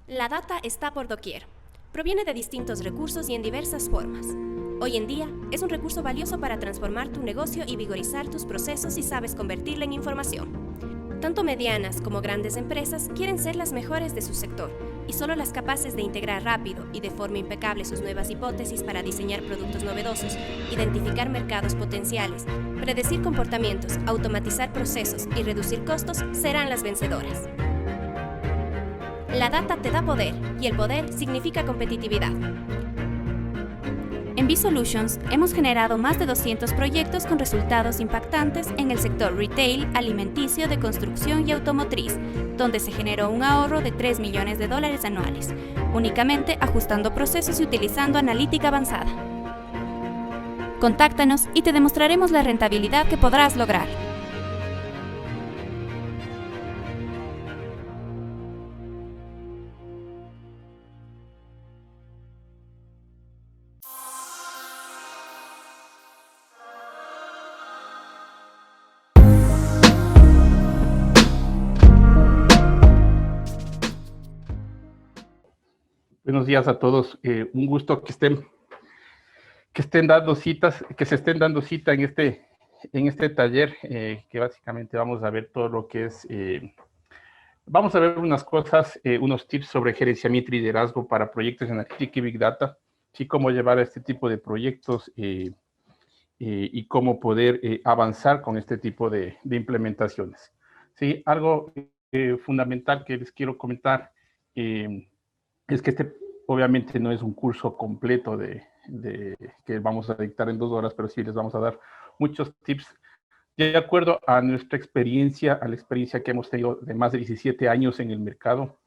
La data está por doquier. Proviene de distintos recursos y en diversas formas. Hoy en día es un recurso valioso para transformar tu negocio y vigorizar tus procesos si sabes convertirla en información. Tanto medianas como grandes empresas quieren ser las mejores de su sector y solo las capaces de integrar rápido y de forma impecable sus nuevas hipótesis para diseñar productos novedosos, identificar mercados potenciales, predecir comportamientos, automatizar procesos y reducir costos serán las vencedoras. La data te da poder y el poder significa competitividad. En B-Solutions hemos generado más de 200 proyectos con resultados impactantes en el sector retail, alimenticio, de construcción y automotriz, donde se generó un ahorro de $3 millones anuales, únicamente ajustando procesos y utilizando analítica avanzada. Contáctanos y te demostraremos la rentabilidad que podrás lograr. Buenos días a todos. Un gusto que estén dando citas, que se estén dando cita en este taller, que básicamente vamos a ver todo lo que es, vamos a ver unas cosas, unos tips sobre gerenciamiento y liderazgo para proyectos de analítica y Big Data, sí, cómo llevar a este tipo de proyectos y cómo poder avanzar con este tipo de implementaciones. Sí, algo fundamental que les quiero comentar es que obviamente no es un curso completo que vamos a dictar en 2 horas, pero sí les vamos a dar muchos tips de acuerdo a nuestra experiencia, a la experiencia que hemos tenido de más de 17 años en el mercado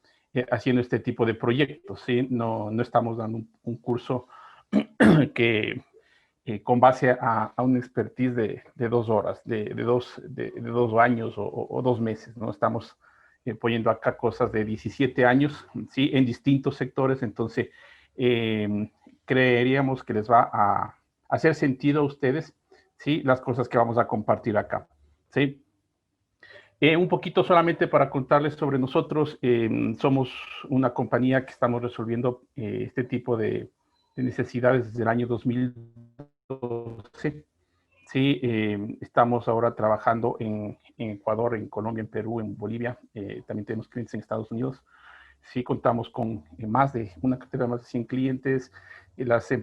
haciendo este tipo de proyectos. ¿Sí? No estamos dando un curso que con base a una expertise de 2 horas, de 2 años o 2 meses, ¿no? Estamos poniendo acá cosas de 17 años, ¿sí? En distintos sectores, entonces creeríamos que les va a hacer sentido a ustedes, ¿sí? Las cosas que vamos a compartir acá, ¿sí? Un poquito solamente para contarles sobre nosotros, somos una compañía que estamos resolviendo este tipo de necesidades desde el año 2012. Sí, estamos ahora trabajando en Ecuador, en Colombia, en Perú, en Bolivia. También tenemos clientes en Estados Unidos. Sí, contamos con más de una cartera de más de 100 clientes. Las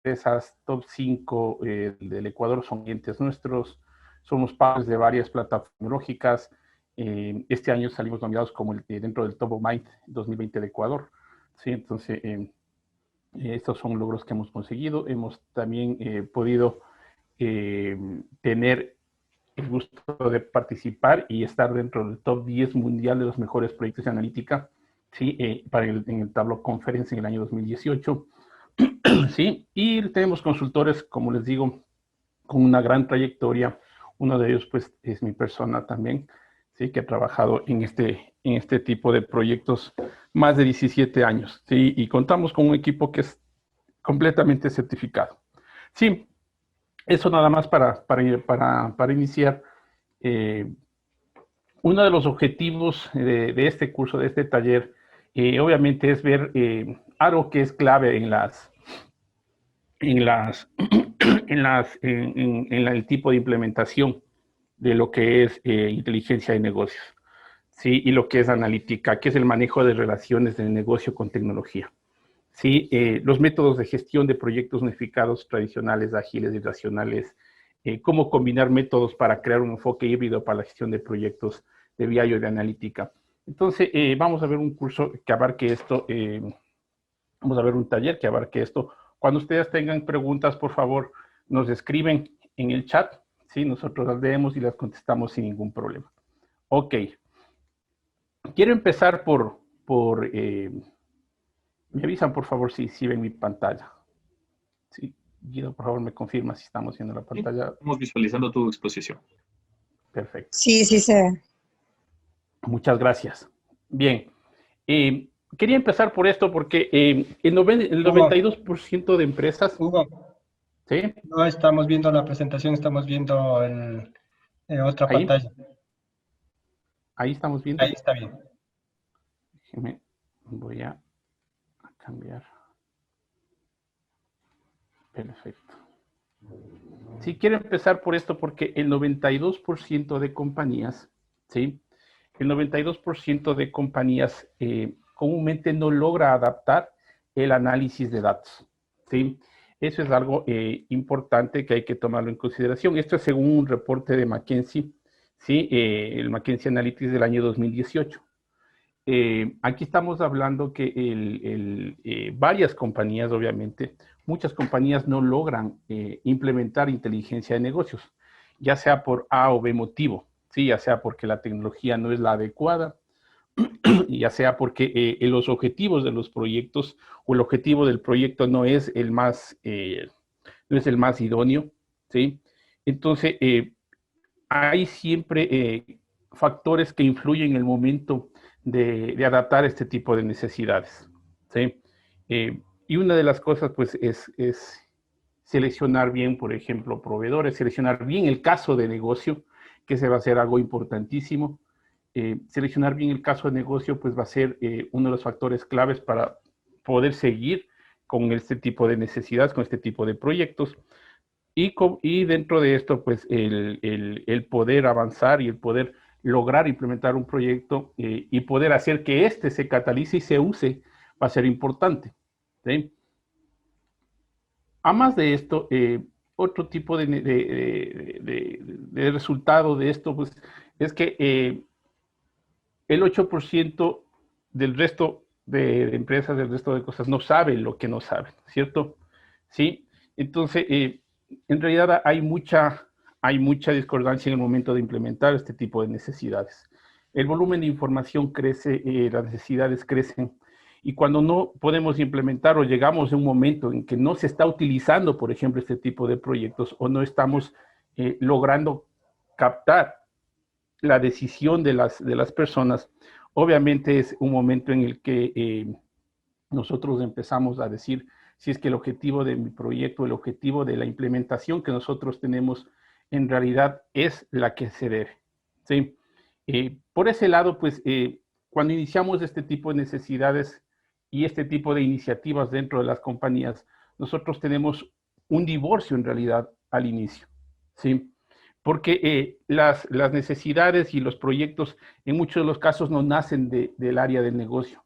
empresas top 5 del Ecuador son clientes nuestros. Somos partners de varias plataformas tecnológicas. Este año salimos nominados como dentro del Top of Mind 2020 de Ecuador. Sí, entonces, estos son logros que hemos conseguido. Hemos también podido tener el gusto de participar y estar dentro del top 10 mundial de los mejores proyectos de analítica, ¿sí? En el Tableau Conference en el año 2018. ¿Sí? Y tenemos consultores, como les digo, con una gran trayectoria. Uno de ellos, pues, es mi persona también, ¿sí? Que ha trabajado en este tipo de proyectos más de 17 años, ¿sí? Y contamos con un equipo que es completamente certificado. Sí, eso nada más para iniciar. Uno de los objetivos de este curso, de este taller, obviamente es ver algo que es clave en el tipo de implementación de lo que es inteligencia de negocios, ¿sí? Y lo que es analítica, que es el manejo de relaciones del negocio con tecnología. Sí, los métodos de gestión de proyectos unificados tradicionales, ágiles y racionales, cómo combinar métodos para crear un enfoque híbrido para la gestión de proyectos de BI o de analítica. Entonces, vamos a ver un curso que abarque esto, vamos a ver un taller que abarque esto. Cuando ustedes tengan preguntas, por favor, nos escriben en el chat, ¿sí? Nosotros las leemos y las contestamos sin ningún problema. Ok. Quiero empezar me avisan, por favor, si ven mi pantalla. Sí, Guido, por favor, me confirma si estamos viendo la Sí, pantalla. estamos visualizando tu exposición. Perfecto. Sí, sí se ve. Muchas gracias. Bien. Quería empezar por esto porque el Hugo, 92% de empresas, Hugo, ¿sí? no estamos viendo la presentación, estamos viendo otra Ahí, pantalla. ahí estamos Ahí viendo. está bien. Déjenme, voy a cambiar. Perfecto. Sí, quiero empezar por esto porque el 92% de compañías, ¿sí? El 92% de compañías comúnmente no logra adaptar el análisis de datos, ¿sí? Eso es algo importante que hay que tomarlo en consideración. Esto es según un reporte de McKinsey, ¿sí? El McKinsey Analytics del año 2018. Aquí estamos hablando que varias compañías, obviamente, muchas compañías no logran implementar inteligencia de negocios, ya sea por A o B motivo, ¿sí? Ya sea porque la tecnología no es la adecuada, ya sea porque los objetivos de los proyectos o el objetivo del proyecto no es el más idóneo, ¿sí? Entonces, hay siempre factores que influyen en el momento de adaptar este tipo de necesidades, ¿sí? Y una de las cosas, pues, es seleccionar bien, por ejemplo, proveedores, seleccionar bien el caso de negocio, que se va a ser algo importantísimo. Seleccionar bien el caso de negocio, pues, va a ser uno de los factores claves para poder seguir con este tipo de necesidades, con este tipo de proyectos. Y dentro de esto, pues, el poder avanzar y el poder lograr implementar un proyecto y poder hacer que éste se catalice y se use va a ser importante, ¿sí? Además de esto, otro tipo de resultado de esto, pues, es que el 8% del resto de empresas, del resto de cosas, no saben lo que no saben, ¿cierto? Sí, entonces, en realidad hay mucha discordancia en el momento de implementar este tipo de necesidades. El volumen de información crece, las necesidades crecen, y cuando no podemos implementar o llegamos a un momento en que no se está utilizando, por ejemplo, este tipo de proyectos o no estamos logrando captar la decisión de las personas, obviamente es un momento en el que nosotros empezamos a decir si es que el objetivo de mi proyecto, el objetivo de la implementación que nosotros tenemos en realidad es la que se debe, ¿sí? Por ese lado, pues, cuando iniciamos este tipo de necesidades y este tipo de iniciativas dentro de las compañías, nosotros tenemos un divorcio en realidad al inicio, ¿sí? Porque las necesidades y los proyectos en muchos de los casos no nacen del área del negocio,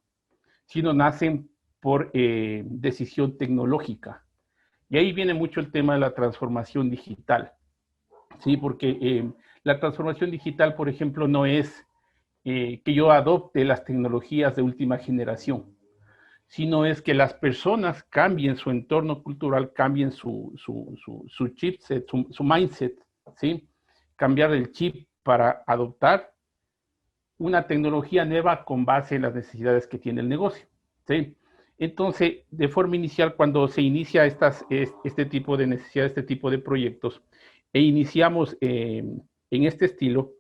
sino nacen por decisión tecnológica. Y ahí viene mucho el tema de la transformación digital, ¿sí? Porque la transformación digital, por ejemplo, no es que yo adopte las tecnologías de última generación, sino es que las personas cambien su entorno cultural, cambien su chipset, su mindset, ¿sí? Cambiar el chip para adoptar una tecnología nueva con base en las necesidades que tiene el negocio, ¿sí? Entonces, de forma inicial, cuando se inicia este tipo de necesidades, este tipo de proyectos, e iniciamos en este estilo,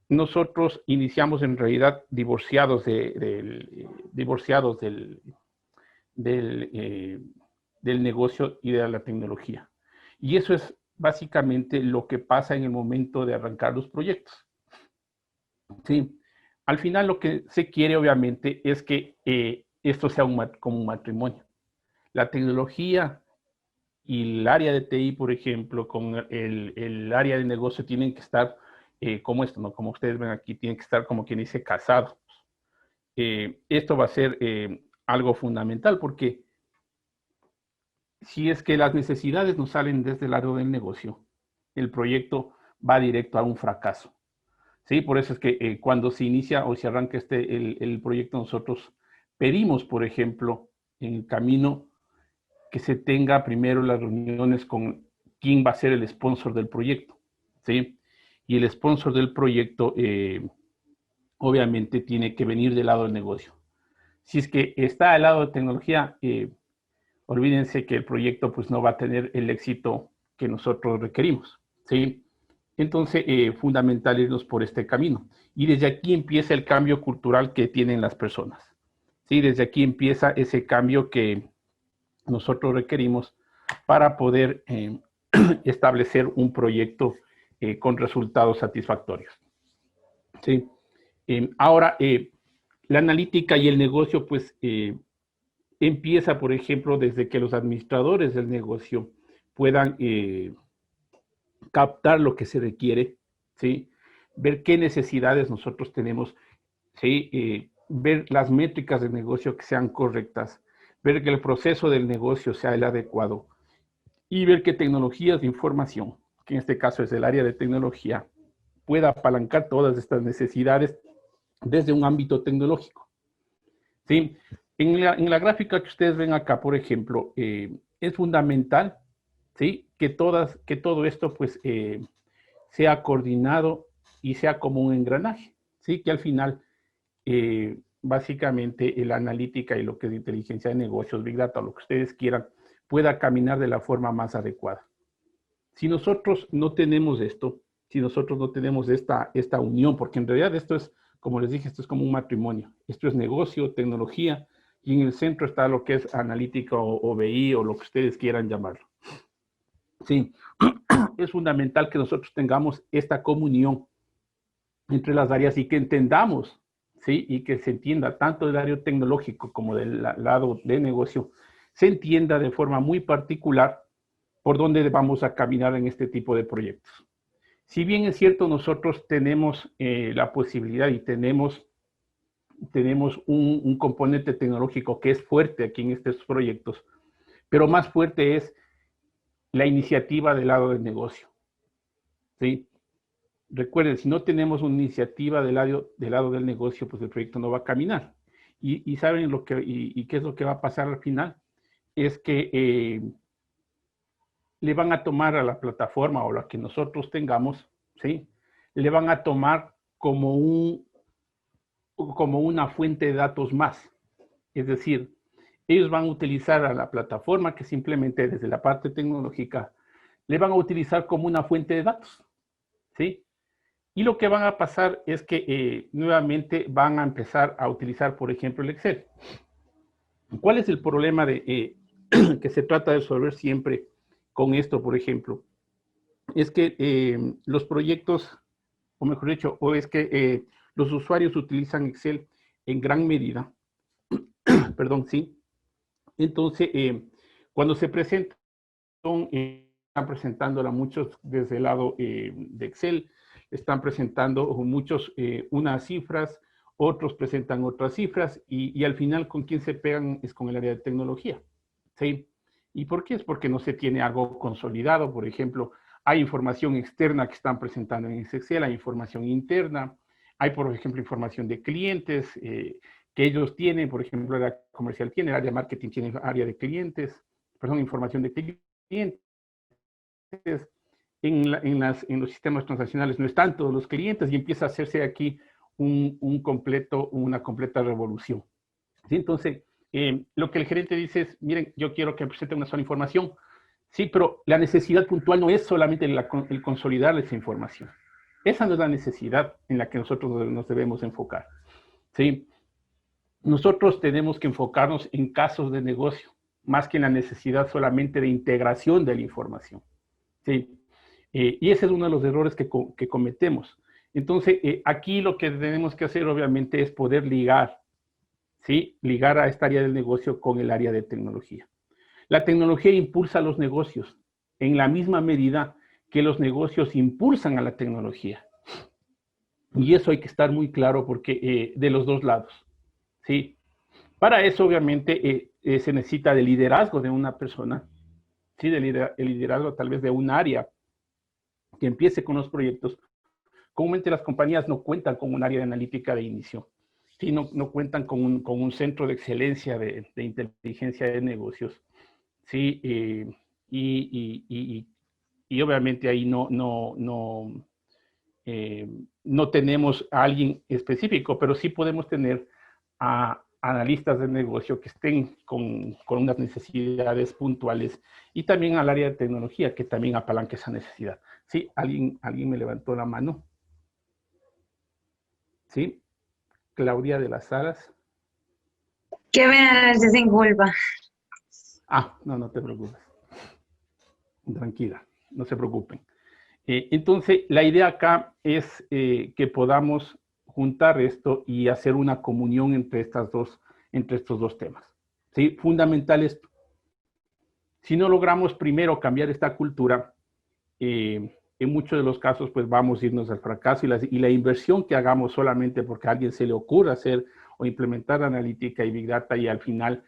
nosotros iniciamos en realidad divorciados del negocio y de la tecnología. Y eso es básicamente lo que pasa en el momento de arrancar los proyectos. Sí, al final lo que se quiere obviamente es que esto sea como un matrimonio. La tecnología y el área de TI, por ejemplo, con el área de negocio tienen que estar como esto, ¿no? Como ustedes ven aquí, tienen que estar como quien dice casados. Esto va a ser algo fundamental porque si es que las necesidades no salen desde el lado del negocio, el proyecto va directo a un fracaso. Sí, por eso es que cuando se inicia o se arranca el proyecto, nosotros pedimos, por ejemplo, en el camino que se tenga primero las reuniones con quién va a ser el sponsor del proyecto, ¿sí? Y el sponsor del proyecto, obviamente, tiene que venir del lado del negocio. Si es que está al lado de tecnología, olvídense que el proyecto pues no va a tener el éxito que nosotros requerimos, ¿sí? Entonces, fundamental irnos por este camino. Y desde aquí empieza el cambio cultural que tienen las personas. ¿Sí? Desde aquí empieza ese cambio que nosotros requerimos para poder establecer un proyecto con resultados satisfactorios. ¿Sí? Ahora, la analítica y el negocio, pues, empieza, por ejemplo, desde que los administradores del negocio puedan captar lo que se requiere, ¿sí? Ver qué necesidades nosotros tenemos, ¿sí? Ver las métricas del negocio que sean correctas, ver que el proceso del negocio sea el adecuado y ver qué tecnologías de información, que en este caso es el área de tecnología, pueda apalancar todas estas necesidades desde un ámbito tecnológico, ¿sí? En la gráfica que ustedes ven acá, por ejemplo, es fundamental, ¿sí? Que todo esto pues sea coordinado y sea como un engranaje, ¿sí? Que al final, básicamente, la analítica y lo que es inteligencia de negocios, Big Data, lo que ustedes quieran, pueda caminar de la forma más adecuada. Si nosotros no tenemos esto, si nosotros no tenemos esta unión, porque en realidad esto es, como les dije, esto es como un matrimonio. Esto es negocio, tecnología, y en el centro está lo que es analítica o BI o lo que ustedes quieran llamarlo. Sí, es fundamental que nosotros tengamos esta comunión entre las áreas y que entendamos, ¿sí? Y que se entienda tanto del área tecnológico como del lado de negocio, se entienda de forma muy particular por dónde vamos a caminar en este tipo de proyectos. Si bien es cierto, nosotros tenemos la posibilidad y tenemos un componente tecnológico que es fuerte aquí en estos proyectos, pero más fuerte es la iniciativa del lado del negocio, ¿sí? Recuerden, si no tenemos una iniciativa del lado del negocio, pues el proyecto no va a caminar. Y ¿saben qué es lo que va a pasar al final? Es que le van a tomar a la plataforma o la que nosotros tengamos, ¿sí? Le van a tomar como una fuente de datos más. Es decir, ellos van a utilizar a la plataforma que simplemente desde la parte tecnológica le van a utilizar como una fuente de datos, ¿sí? Y lo que van a pasar es que nuevamente van a empezar a utilizar, por ejemplo, el Excel. ¿Cuál es el problema que se trata de resolver siempre con esto, por ejemplo? Es que los proyectos, o mejor dicho, o es que los usuarios utilizan Excel en gran medida, perdón, sí. Entonces, cuando se presentan, están presentándola muchos desde el lado de Excel, están presentando muchos unas cifras, otros presentan otras cifras y al final con quién se pegan es con el área de tecnología, ¿sí? ¿Y por qué? Es porque no se tiene algo consolidado. Por ejemplo, hay información externa que están presentando en Excel, hay información interna, hay, por ejemplo, información de clientes que ellos tienen, por ejemplo, el área comercial tiene, el área de marketing tiene área de clientes, perdón, información de clientes. En los sistemas transaccionales no están todos los clientes y empieza a hacerse aquí una completa revolución. ¿Sí? Entonces, lo que el gerente dice es, miren, yo quiero que presenten una sola información. Sí, pero la necesidad puntual no es solamente el consolidar esa información. Esa no es la necesidad en la que nosotros nos debemos enfocar. ¿Sí? Nosotros tenemos que enfocarnos en casos de negocio, más que en la necesidad solamente de integración de la información. ¿Sí? Y ese es uno de los errores que cometemos. Entonces, aquí lo que tenemos que hacer, obviamente, es poder ligar, ¿sí? Ligar a esta área del negocio con el área de tecnología. La tecnología impulsa los negocios en la misma medida que los negocios impulsan a la tecnología. Y eso hay que estar muy claro porque de los dos lados, ¿sí? Para eso, obviamente, se necesita de liderazgo de una persona, ¿sí? El liderazgo tal vez de un área que empiece con los proyectos. Comúnmente las compañías no cuentan con un área de analítica de inicio, ¿sí? No cuentan con un centro de excelencia de inteligencia de negocios, ¿sí? Y obviamente ahí no tenemos a alguien específico, pero sí podemos tener a analistas de negocio que estén con unas necesidades puntuales y también al área de tecnología que también apalanque esa necesidad. Sí, alguien me levantó la mano. Sí, Claudia de las Alas. ¿Qué me haces sin culpa? No te preocupes. Tranquila, no se preocupen. Entonces, la idea acá es que podamos juntar esto y hacer una comunión entre estos dos temas. ¿Sí? Fundamental esto. Si no logramos primero cambiar esta cultura, en muchos de los casos pues vamos a irnos al fracaso y la inversión que hagamos solamente porque a alguien se le ocurra hacer o implementar analítica y Big Data y al final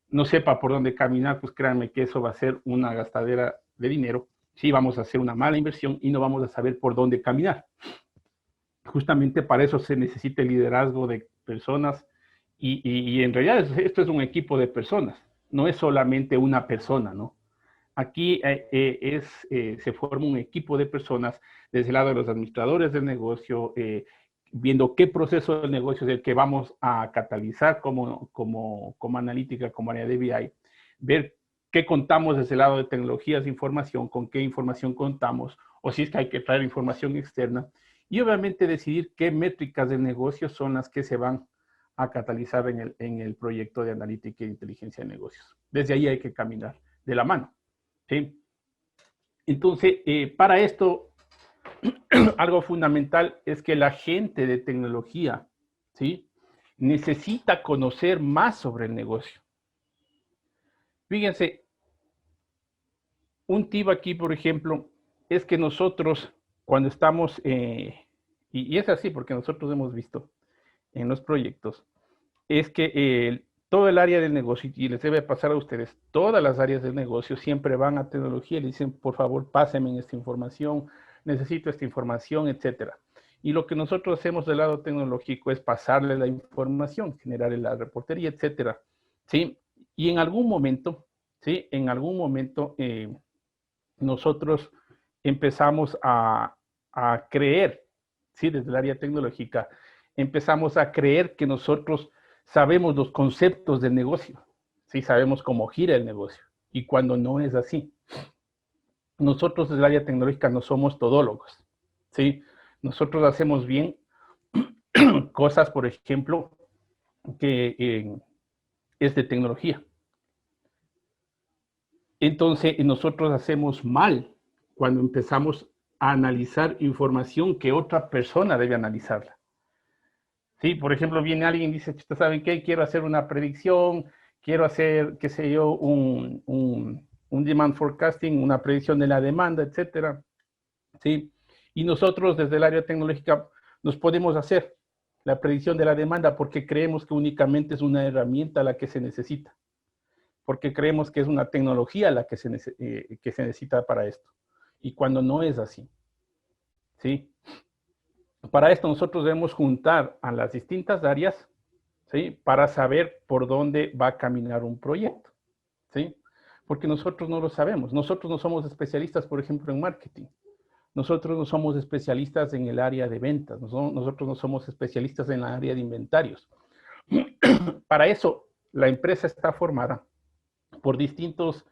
no sepa por dónde caminar, pues créanme que eso va a ser una gastadera de dinero. Sí, vamos a hacer una mala inversión y no vamos a saber por dónde caminar. Justamente para eso se necesita el liderazgo de personas y en realidad esto es un equipo de personas, no es solamente una persona, ¿no? Aquí se forma un equipo de personas desde el lado de los administradores del negocio, viendo qué proceso del negocio es el que vamos a catalizar como analítica, como área de BI, ver qué contamos desde el lado de tecnologías de información, con qué información contamos, o si es que hay que traer información externa, y obviamente decidir qué métricas del negocio son las que se van a catalizar en el proyecto de analítica e inteligencia de negocios. Desde ahí hay que caminar de la mano. ¿Sí? Entonces, para esto, algo fundamental es que la gente de tecnología, ¿sí?, necesita conocer más sobre el negocio. Fíjense, un tip aquí, por ejemplo, es que nosotros, cuando estamos, y es así porque nosotros hemos visto en los proyectos, es que todo el área del negocio, y les debe pasar a ustedes, todas las áreas del negocio siempre van a tecnología y le dicen, por favor, pásenme esta información, necesito esta información, etcétera. Y lo que nosotros hacemos del lado tecnológico es pasarle la información, generar la reportería, etcétera. ¿Sí? Y en algún momento, ¿sí?, nosotros empezamos a creer, ¿sí?, desde el área tecnológica, empezamos a creer que nosotros sabemos los conceptos del negocio, ¿sí?, sabemos cómo gira el negocio, y cuando no es así. Nosotros desde el área tecnológica no somos todólogos, ¿sí? Nosotros hacemos bien cosas, por ejemplo, que es de tecnología. Entonces, nosotros hacemos mal cuando empezamos a analizar información que otra persona debe analizarla. Sí, por ejemplo, viene alguien y dice, ¿ustedes saben qué? Quiero hacer una predicción, quiero hacer, qué sé yo, un demand forecasting, una predicción de la demanda, etcétera. ¿Sí? Y nosotros desde el área tecnológica nos podemos hacer la predicción de la demanda porque creemos que únicamente es una herramienta la que se necesita. Porque creemos que es una tecnología la que se necesita para esto. Y cuando no es así. ¿Sí? Para esto nosotros debemos juntar a las distintas áreas, ¿sí?, para saber por dónde va a caminar un proyecto. ¿Sí? Porque nosotros no lo sabemos. Nosotros no somos especialistas, por ejemplo, en marketing. Nosotros no somos especialistas en el área de ventas. Nosotros no somos especialistas en la área de inventarios. Para eso, la empresa está formada por distintas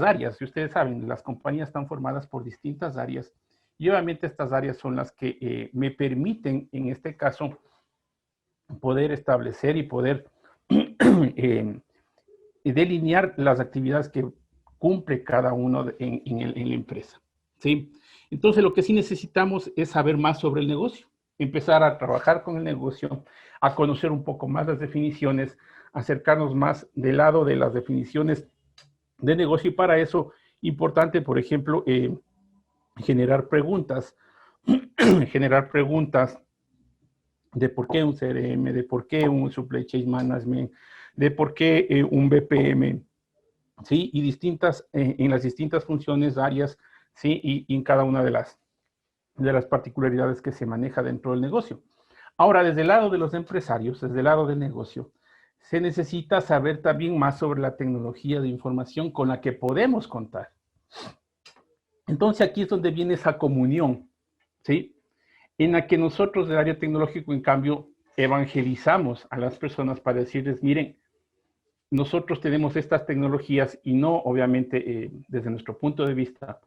áreas. Y ustedes saben, las compañías están formadas por distintas áreas. Y obviamente estas áreas son las que me permiten, en este caso, poder establecer y poder delinear las actividades que cumple cada uno en la empresa. ¿Sí? Entonces, lo que sí necesitamos es saber más sobre el negocio, empezar a trabajar con el negocio, a conocer un poco más las definiciones, acercarnos más del lado de las definiciones de negocio, y para eso, importante, por ejemplo, generar preguntas de por qué un CRM, de por qué un Supply Chain Management, de por qué un BPM, ¿sí? Y en las distintas funciones, áreas, ¿sí? Y en cada una de las particularidades que se maneja dentro del negocio. Ahora, desde el lado de los empresarios, desde el lado del negocio, se necesita saber también más sobre la tecnología de información con la que podemos contar. Entonces, aquí es donde viene esa comunión, ¿sí?, en la que nosotros del área tecnológico, en cambio, evangelizamos a las personas para decirles, miren, nosotros tenemos estas tecnologías y no, obviamente, desde nuestro punto de vista,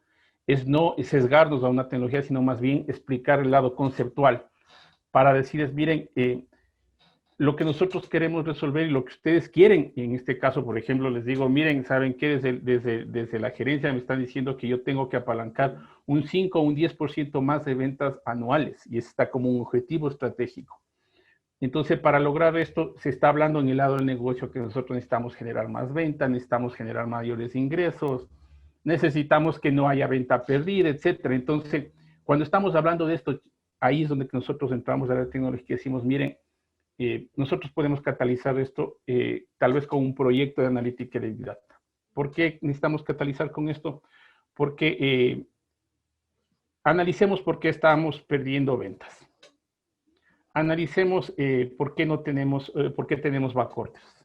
es no sesgarnos a una tecnología, sino más bien explicar el lado conceptual para decirles, miren, lo que nosotros queremos resolver y lo que ustedes quieren. En este caso, por ejemplo, les digo, miren, ¿saben qué? Desde la gerencia me están diciendo que yo tengo que apalancar un 5 o un 10% más de ventas anuales, y está como un objetivo estratégico. Entonces, para lograr esto, se está hablando en el lado del negocio que nosotros necesitamos generar más ventas, necesitamos generar mayores ingresos, necesitamos que no haya venta perdida, etcétera. Entonces, cuando estamos hablando de esto, ahí es donde nosotros entramos a la tecnología y decimos, miren, nosotros podemos catalizar esto tal vez con un proyecto de analítica de Big Data. ¿Por qué necesitamos catalizar con esto? Porque analicemos por qué estamos perdiendo ventas. Analicemos por qué tenemos backorders.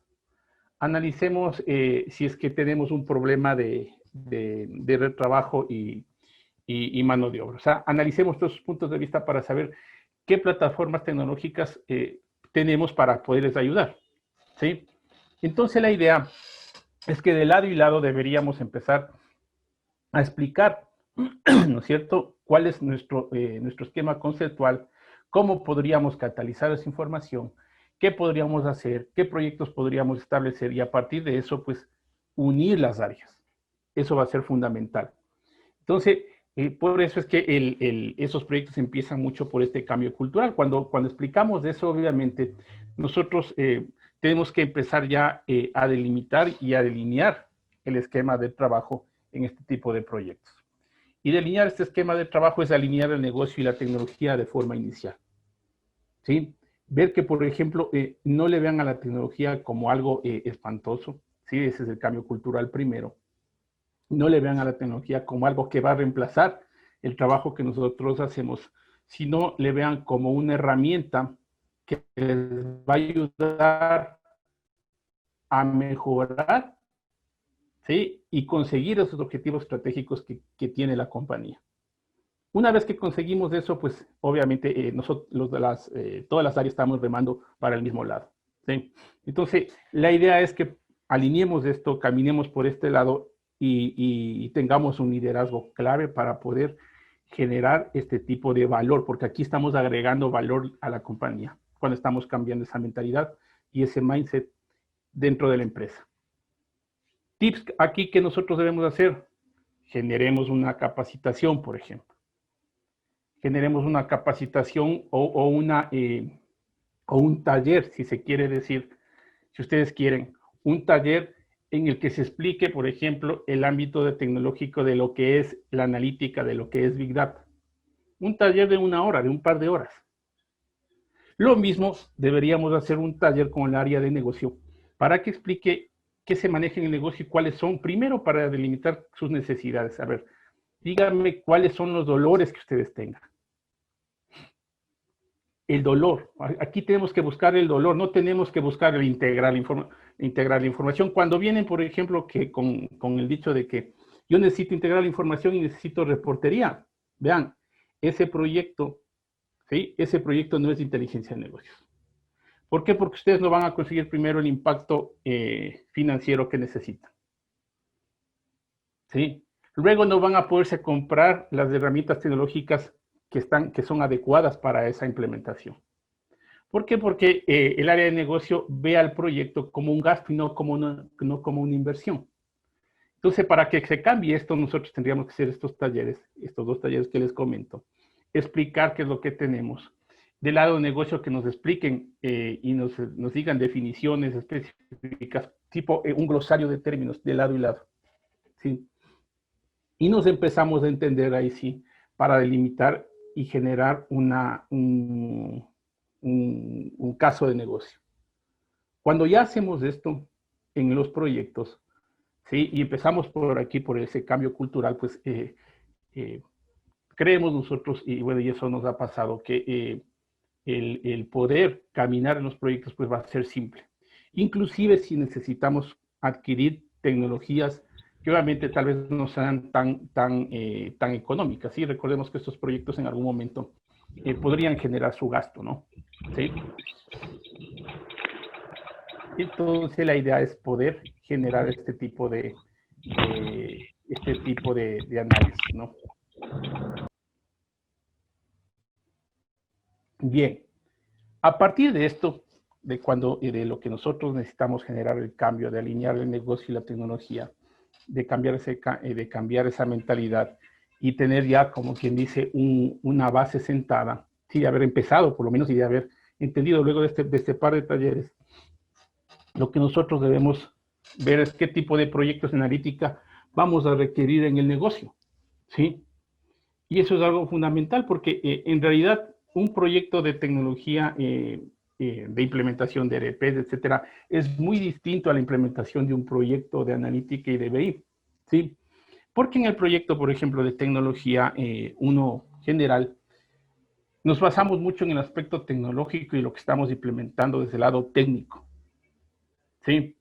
Analicemos si es que tenemos un problema de retrabajo y mano de obra. O sea, analicemos todos esos puntos de vista para saber qué plataformas tecnológicas tenemos para poderles ayudar, ¿sí? Entonces la idea es que de lado y lado deberíamos empezar a explicar, ¿no es cierto?, cuál es nuestro esquema conceptual, cómo podríamos catalizar esa información, qué podríamos hacer, qué proyectos podríamos establecer, y a partir de eso, pues, unir las áreas. Eso va a ser fundamental. Entonces, por eso es que esos proyectos empiezan mucho por este cambio cultural. Cuando explicamos de eso, obviamente, nosotros tenemos que empezar ya a delimitar y a delinear el esquema de trabajo en este tipo de proyectos. Y delinear este esquema de trabajo es alinear el negocio y la tecnología de forma inicial, ¿sí? Ver que, por ejemplo, no le vean a la tecnología como algo espantoso, ¿sí? Ese es el cambio cultural primero. No le vean a la tecnología como algo que va a reemplazar el trabajo que nosotros hacemos, sino le vean como una herramienta que les va a ayudar a mejorar, ¿sí?, y conseguir esos objetivos estratégicos que tiene la compañía. Una vez que conseguimos eso, pues obviamente todas las áreas estamos remando para el mismo lado, ¿sí? Entonces, la idea es que alineemos esto, caminemos por este lado y tengamos un liderazgo clave para poder generar este tipo de valor, porque aquí estamos agregando valor a la compañía cuando estamos cambiando esa mentalidad y ese mindset dentro de la empresa. Tips aquí que nosotros debemos hacer: generemos una capacitación, por ejemplo. Generemos una capacitación o un taller, si se quiere decir, si ustedes quieren, un taller en el que se explique, por ejemplo, el ámbito tecnológico de lo que es la analítica, de lo que es Big Data. Un taller de 1 hora, de un par de horas. Lo mismo deberíamos hacer un taller con el área de negocio para que explique qué se maneja en el negocio y cuáles son, primero para delimitar sus necesidades. A ver, díganme cuáles son los dolores que ustedes tengan. El dolor. Aquí tenemos que buscar el dolor, no tenemos que buscar el integrar la información. Cuando vienen, por ejemplo, que con el dicho de que yo necesito integrar la información y necesito reportería, vean, ese proyecto, ¿sí?, ese proyecto no es de inteligencia de negocios. ¿Por qué? Porque ustedes no van a conseguir primero el impacto financiero que necesitan, ¿sí? Luego no van a poderse comprar las herramientas tecnológicas que son adecuadas para esa implementación. ¿Por qué? Porque el área de negocio ve al proyecto como un gasto y no como una inversión. Entonces, para que se cambie esto, nosotros tendríamos que hacer estos dos talleres que les comento, explicar qué es lo que tenemos. Del lado de negocio, que nos expliquen y nos digan definiciones específicas, tipo un glosario de términos de lado y lado, ¿sí? Y nos empezamos a entender ahí sí, para delimitar y generar un caso de negocio. Cuando ya hacemos esto en los proyectos, ¿sí?, y empezamos por aquí, por ese cambio cultural, pues creemos nosotros, y bueno, y eso nos ha pasado, que el poder caminar en los proyectos pues va a ser simple. Inclusive si necesitamos adquirir tecnologías que obviamente tal vez no sean tan económicas, ¿sí? Recordemos que estos proyectos en algún momento podrían generar su gasto, ¿no? ¿Sí? Entonces la idea es poder generar este tipo de análisis, ¿no? Bien, a partir de esto, de lo que nosotros necesitamos generar el cambio, de alinear el negocio y la tecnología, de cambiar esa mentalidad y tener ya, como quien dice, una base sentada, sí, de haber empezado por lo menos y de haber entendido luego de este par de talleres. Lo que nosotros debemos ver es qué tipo de proyectos de analítica vamos a requerir en el negocio, ¿sí? Y eso es algo fundamental porque en realidad un proyecto de tecnología de implementación de ERPs, etcétera, es muy distinto a la implementación de un proyecto de analítica y de BI, ¿sí? Porque en el proyecto, por ejemplo, de tecnología, uno general, nos basamos mucho en el aspecto tecnológico y lo que estamos implementando desde el lado técnico, ¿sí?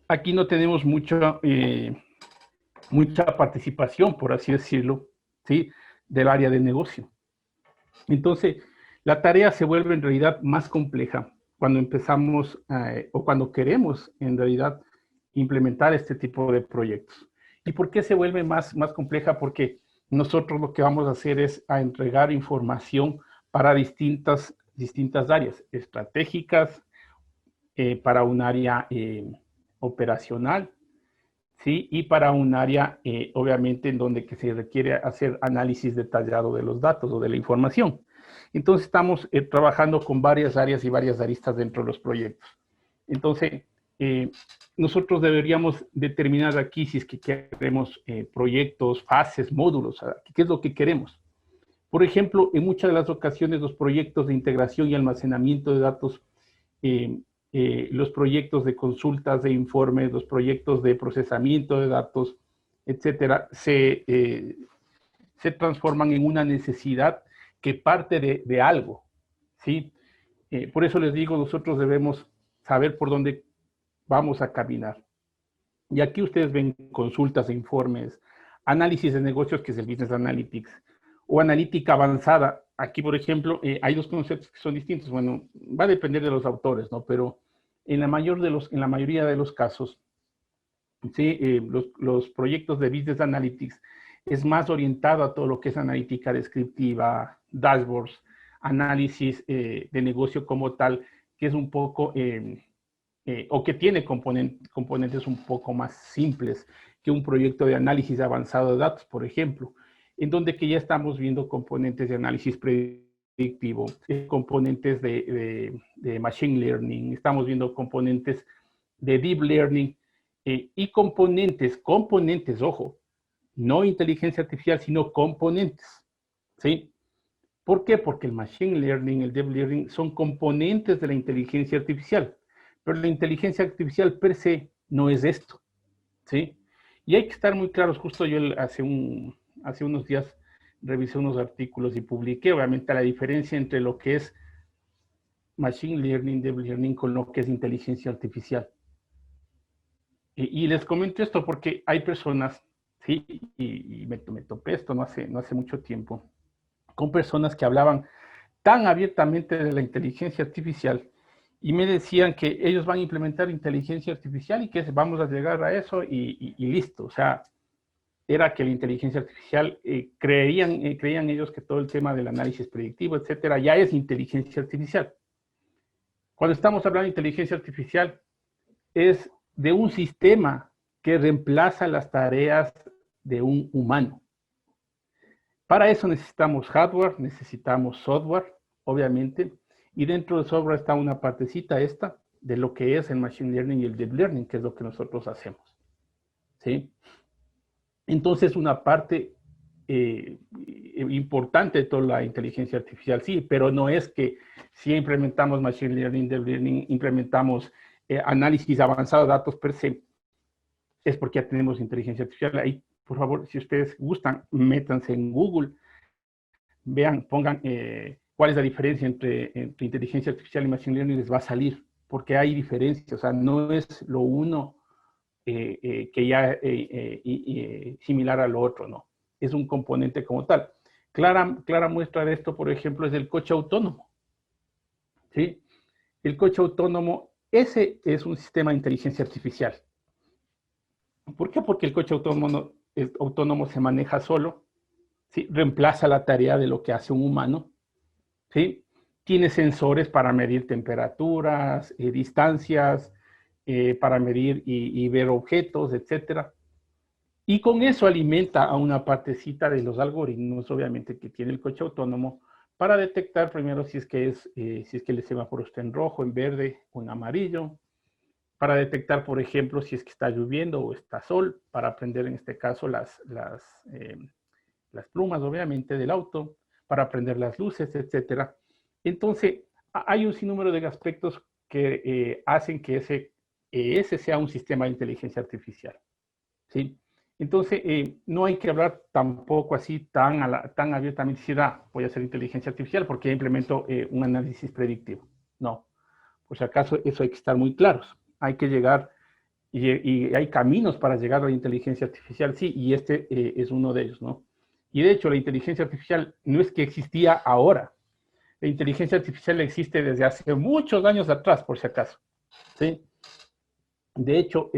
Aquí no tenemos mucha participación, por así decirlo, ¿sí? Del área de negocio. Entonces, la tarea se vuelve en realidad más compleja cuando empezamos o cuando queremos en realidad implementar este tipo de proyectos. ¿Y por qué se vuelve más compleja? Porque nosotros lo que vamos a hacer es a entregar información para distintas áreas estratégicas, para un área operacional, ¿sí? Y para un área, obviamente, en donde que se requiere hacer análisis detallado de los datos o de la información. Entonces, estamos trabajando con varias áreas y varias aristas dentro de los proyectos. Entonces, nosotros deberíamos determinar aquí si es que queremos proyectos, fases, módulos, qué es lo que queremos. Por ejemplo, en muchas de las ocasiones los proyectos de integración y almacenamiento de datos, los proyectos de consultas de informes, los proyectos de procesamiento de datos, etcétera, se transforman en una necesidad que parte de algo, ¿sí? Por eso les digo, nosotros debemos saber por dónde vamos a caminar. Y aquí ustedes ven consultas de informes, análisis de negocios, que es el Business Analytics, o analítica avanzada. Aquí, por ejemplo, hay dos conceptos que son distintos. Bueno, va a depender de los autores, ¿no? Pero en la mayoría de los casos, ¿sí? Los proyectos de Business Analytics es más orientado a todo lo que es analítica descriptiva, dashboards, análisis de negocio como tal, que es un poco, o que tiene componentes un poco más simples que un proyecto de análisis avanzado de datos, por ejemplo, en donde que ya estamos viendo componentes de análisis predictivo, componentes de machine learning, estamos viendo componentes de deep learning y componentes, ojo, no inteligencia artificial, sino componentes, ¿sí? ¿Por qué? Porque el machine learning, el deep learning son componentes de la inteligencia artificial, pero la inteligencia artificial per se no es esto, ¿sí? Y hay que estar muy claros. Justo yo hace unos días revisé unos artículos y publiqué, obviamente, la diferencia entre lo que es machine learning, deep learning, con lo que es inteligencia artificial. Y les comento esto porque hay personas, sí, y me topé esto no hace mucho tiempo, con personas que hablaban tan abiertamente de la inteligencia artificial y me decían que ellos van a implementar inteligencia artificial y que vamos a llegar a eso y listo. O sea, era que la inteligencia artificial, creían ellos que todo el tema del análisis predictivo, etcétera, ya es inteligencia artificial. Cuando estamos hablando de inteligencia artificial, es de un sistema que reemplaza las tareas de un humano. Para eso necesitamos hardware, necesitamos software, obviamente, y dentro del software está una partecita esta de lo que es el machine learning y el deep learning, que es lo que nosotros hacemos, ¿sí? Entonces, una parte importante de toda la inteligencia artificial, sí, pero no es que si implementamos machine learning, deep learning, implementamos análisis avanzado de datos per se, es porque ya tenemos inteligencia artificial. Ahí, por favor, si ustedes gustan, métanse en Google, vean, pongan cuál es la diferencia entre inteligencia artificial y machine learning, les va a salir, porque hay diferencias. O sea, no es lo uno que ya similar a lo otro, no. Es un componente como tal. Clara muestra de esto, por ejemplo, es el coche autónomo, ¿sí? El coche autónomo, ese es un sistema de inteligencia artificial. ¿Por qué? Porque el coche autónomo se maneja solo, ¿sí? Reemplaza la tarea de lo que hace un humano, ¿sí? tiene sensores para medir temperaturas, distancias, para medir y ver objetos, etcétera. Y con eso alimenta a una partecita de los algoritmos, obviamente, que tiene el coche autónomo, para detectar primero si es que el semáforo está en rojo, en verde o en amarillo, para detectar, por ejemplo, si es que está lloviendo o está sol, para prender en este caso las plumas, obviamente, del auto, para prender las luces, etcétera. Entonces, hay un sinnúmero de aspectos que hacen que ese sea un sistema de inteligencia artificial, ¿sí? Entonces, no hay que hablar tampoco así tan abiertamente, decir, voy a hacer inteligencia artificial porque implemento un análisis predictivo. No, por si acaso eso hay que estar muy claros. Hay que llegar, y hay caminos para llegar a la inteligencia artificial, sí, y este es uno de ellos, ¿no? Y de hecho, la inteligencia artificial no es que existía ahora. La inteligencia artificial existe desde hace muchos años atrás, por si acaso, ¿sí? De hecho,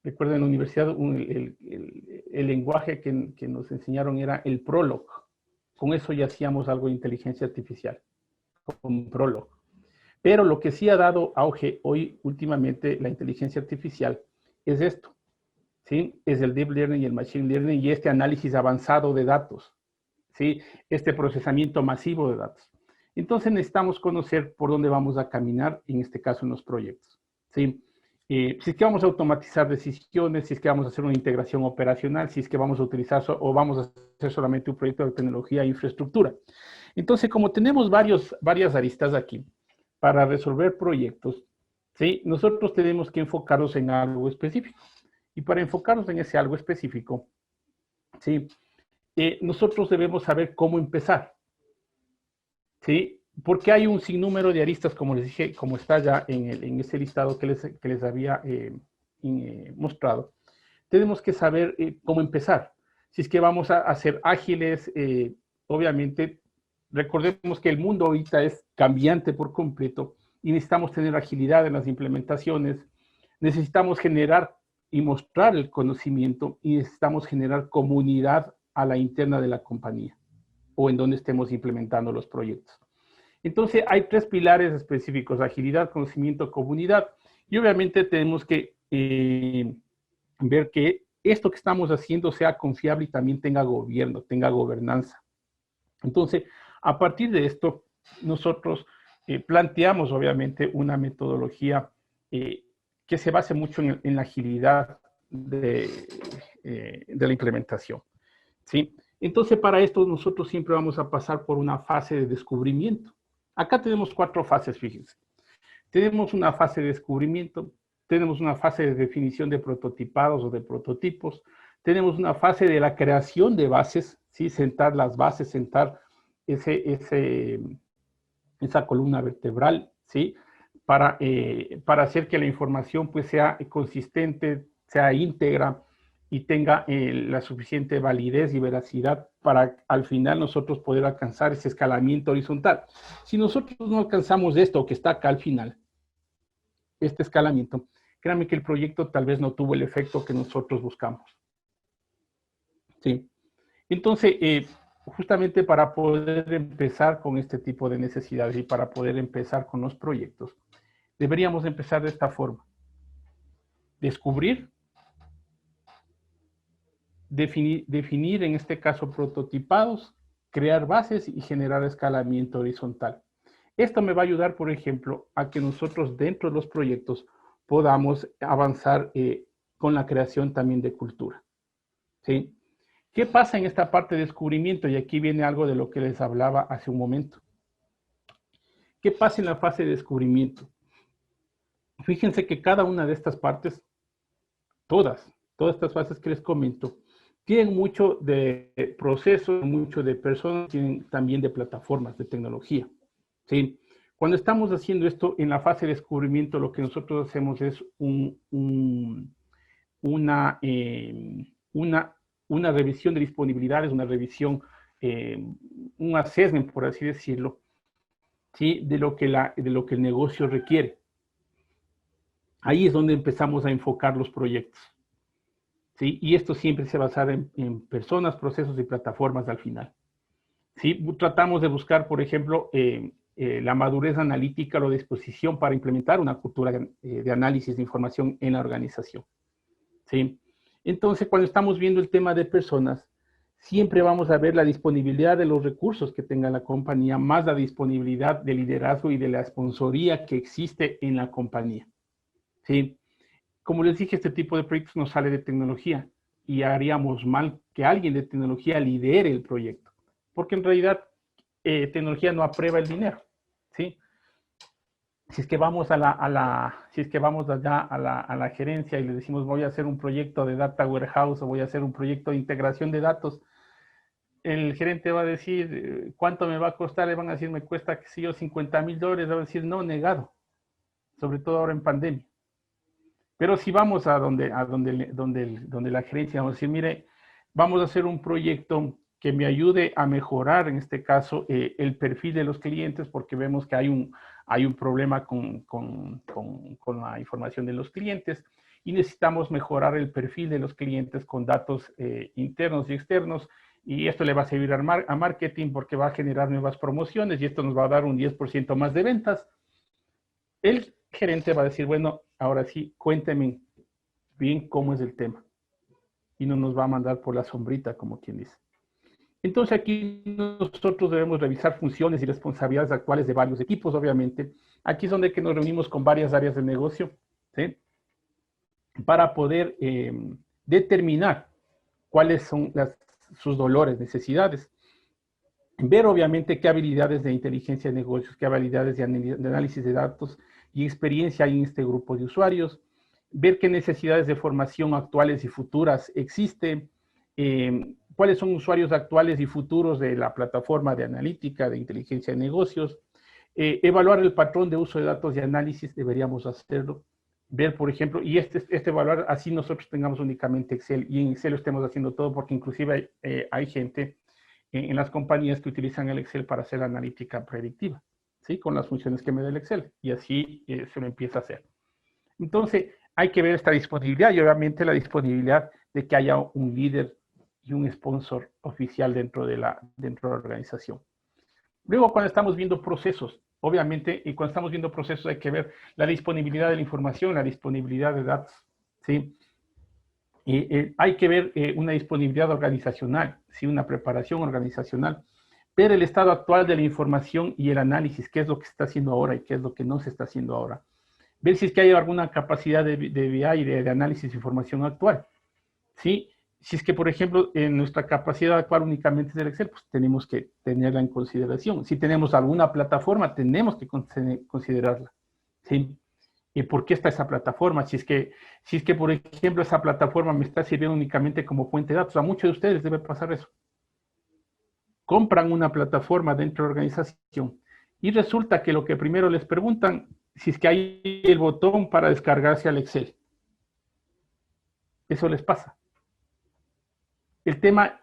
recuerdo en la universidad el lenguaje que nos enseñaron era el Prolog. Con eso ya hacíamos algo de inteligencia artificial, con Prolog. Pero lo que sí ha dado auge hoy últimamente la inteligencia artificial es esto, ¿sí? Es el deep learning y el machine learning y este análisis avanzado de datos, ¿sí? Este procesamiento masivo de datos. Entonces necesitamos conocer por dónde vamos a caminar, en este caso en los proyectos, ¿sí? Si es que vamos a automatizar decisiones, si es que vamos a hacer una integración operacional, si es que vamos a utilizar o vamos a hacer solamente un proyecto de tecnología e infraestructura. Entonces, como tenemos varias aristas aquí para resolver proyectos, ¿sí? Nosotros tenemos que enfocarnos en algo específico. Y para enfocarnos en ese algo específico, ¿sí? Nosotros debemos saber cómo empezar, ¿sí? Porque hay un sinnúmero de aristas, como les dije, como está ya en ese listado que les había mostrado. Tenemos que saber cómo empezar. Si es que vamos a ser ágiles, obviamente, recordemos que el mundo ahorita es cambiante por completo y necesitamos tener agilidad en las implementaciones, necesitamos generar y mostrar el conocimiento y necesitamos generar comunidad a la interna de la compañía o en donde estemos implementando los proyectos. Entonces, hay 3 pilares específicos: agilidad, conocimiento, comunidad. Y obviamente tenemos que ver que esto que estamos haciendo sea confiable y también tenga gobierno, tenga gobernanza. Entonces, a partir de esto, nosotros planteamos obviamente una metodología que se base mucho en la agilidad de la implementación, ¿sí? Entonces, para esto nosotros siempre vamos a pasar por una fase de descubrimiento. Acá tenemos 4 fases, fíjense. Tenemos una fase de descubrimiento, tenemos una fase de definición de prototipados o de prototipos, tenemos una fase de la creación de bases, ¿sí? Sentar las bases, sentar esa columna vertebral, ¿sí? Para hacer que la información pues, sea consistente, sea íntegra y tenga la suficiente validez y veracidad para al final nosotros poder alcanzar ese escalamiento horizontal. Si nosotros no alcanzamos esto que está acá al final, este escalamiento, créanme que el proyecto tal vez no tuvo el efecto que nosotros buscamos. ¿Sí? Entonces, justamente para poder empezar con este tipo de necesidades y para poder empezar con los proyectos, deberíamos empezar de esta forma. Descubrir, definir en este caso prototipados, crear bases y generar escalamiento horizontal. Esto me va a ayudar, por ejemplo, a que nosotros dentro de los proyectos podamos avanzar con la creación también de cultura. ¿Sí? ¿Qué pasa en esta parte de descubrimiento? Y aquí viene algo de lo que les hablaba hace un momento. ¿Qué pasa en la fase de descubrimiento? Fíjense que cada una de estas partes, todas estas fases que les comento, tienen mucho de procesos, mucho de personas, tienen también de plataformas, de tecnología. ¿Sí? Cuando estamos haciendo esto en la fase de descubrimiento, lo que nosotros hacemos es una revisión de disponibilidades, una revisión, un assessment, por así decirlo, ¿sí? de lo que el negocio requiere. Ahí es donde empezamos a enfocar los proyectos. ¿Sí? Y esto siempre se basará en personas, procesos y plataformas al final. ¿Sí? Tratamos de buscar, por ejemplo, la madurez analítica o la disposición para implementar una cultura de análisis de información en la organización. ¿Sí? Entonces, cuando estamos viendo el tema de personas, siempre vamos a ver la disponibilidad de los recursos que tenga la compañía, más la disponibilidad de liderazgo y de la sponsoría que existe en la compañía. ¿Sí? Como les dije, este tipo de proyectos no sale de tecnología y haríamos mal que alguien de tecnología lidere el proyecto, porque en realidad tecnología no aprueba el dinero. ¿Sí? Si es que vamos si es que vamos allá a la gerencia y le decimos voy a hacer un proyecto de data warehouse o voy a hacer un proyecto de integración de datos, el gerente va a decir ¿cuánto me va a costar? Le van a decir me cuesta, qué sé yo, $50,000, va a decir no, negado, sobre todo ahora en pandemia. Pero si vamos a donde la gerencia, vamos a decir, mire, vamos a hacer un proyecto que me ayude a mejorar, en este caso, el perfil de los clientes, porque vemos que hay un problema con la información de los clientes y necesitamos mejorar el perfil de los clientes con datos internos y externos, y esto le va a servir a marketing porque va a generar nuevas promociones y esto nos va a dar un 10% más de ventas. El gerente va a decir, bueno, ahora sí, cuénteme bien cómo es el tema. Y no nos va a mandar por la sombrita, como quien dice. Entonces aquí nosotros debemos revisar funciones y responsabilidades actuales de varios equipos, obviamente. Aquí es donde que nos reunimos con varias áreas de negocio, ¿sí? Para poder determinar cuáles son sus dolores, necesidades. Ver obviamente qué habilidades de inteligencia de negocios, qué habilidades de análisis de datos y experiencia hay en este grupo de usuarios. Ver qué necesidades de formación actuales y futuras existen. Cuáles son usuarios actuales y futuros de la plataforma de analítica, de inteligencia de negocios. Evaluar el patrón de uso de datos y análisis, deberíamos hacerlo. Ver, por ejemplo, y evaluar, así nosotros tengamos únicamente Excel, y en Excel lo estemos haciendo todo, porque inclusive hay gente en las compañías que utilizan el Excel para hacer analítica predictiva, ¿sí? Con las funciones que me da el Excel, y así se lo empieza a hacer. Entonces, hay que ver esta disponibilidad, y obviamente la disponibilidad de que haya un líder y un sponsor oficial dentro de la organización. Luego, cuando estamos viendo procesos, obviamente, y cuando estamos viendo procesos hay que ver la disponibilidad de la información, la disponibilidad de datos, ¿sí? Hay que ver una disponibilidad organizacional, ¿sí? Una preparación organizacional, ver el estado actual de la información y el análisis, qué es lo que se está haciendo ahora y qué es lo que no se está haciendo ahora. Ver si es que hay alguna capacidad de BI, de análisis de información actual, ¿sí? Si es que, por ejemplo, en nuestra capacidad actual únicamente es el Excel, pues tenemos que tenerla en consideración. Si tenemos alguna plataforma, tenemos que considerarla, ¿sí? ¿Y por qué está esa plataforma? Si es que, por ejemplo, esa plataforma me está sirviendo únicamente como fuente de datos, a muchos de ustedes debe pasar eso. Compran una plataforma dentro de la organización y resulta que lo que primero les preguntan, si es que hay el botón para descargarse al Excel. Eso les pasa. El tema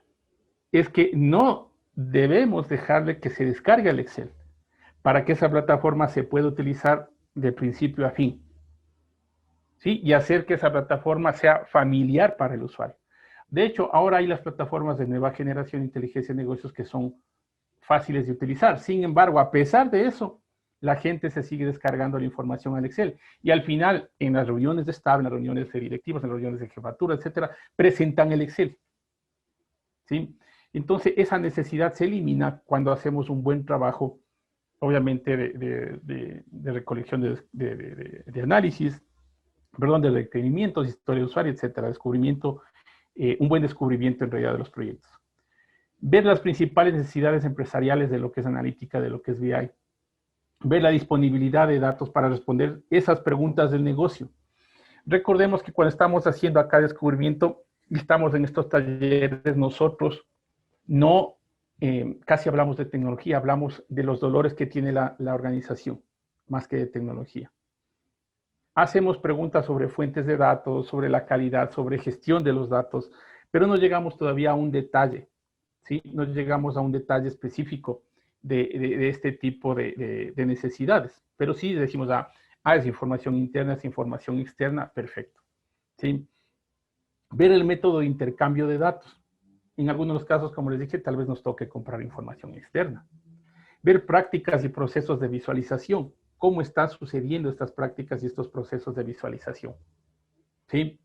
es que no debemos dejarle que se descargue el Excel para que esa plataforma se pueda utilizar de principio a fin, ¿sí? Y hacer que esa plataforma sea familiar para el usuario. De hecho, ahora hay las plataformas de nueva generación de inteligencia de negocios que son fáciles de utilizar. Sin embargo, a pesar de eso, la gente se sigue descargando la información al Excel. Y al final, en las reuniones de staff, en las reuniones de directivos, en las reuniones de jefatura, etcétera, presentan el Excel, ¿sí? Entonces, esa necesidad se elimina cuando hacemos un buen trabajo, obviamente, de recolección de análisis, perdón, de requerimientos, historia de usuario, etcétera, descubrimiento, un buen descubrimiento en realidad de los proyectos. Ver las principales necesidades empresariales de lo que es analítica, de lo que es BI. Ver la disponibilidad de datos para responder esas preguntas del negocio. Recordemos que cuando estamos haciendo acá descubrimiento, estamos en estos talleres, nosotros no casi hablamos de tecnología, hablamos de los dolores que tiene la organización, más que de tecnología. Hacemos preguntas sobre fuentes de datos, sobre la calidad, sobre gestión de los datos, pero no llegamos todavía a un detalle, ¿sí? No llegamos a un detalle específico de este tipo de necesidades. Pero sí decimos, es información interna, es información externa, perfecto, ¿sí? Ver el método de intercambio de datos. En algunos de los casos, como les dije, tal vez nos toque comprar información externa. ver prácticas y procesos de visualización, cómo están sucediendo estas prácticas y estos procesos de visualización. ¿Sí?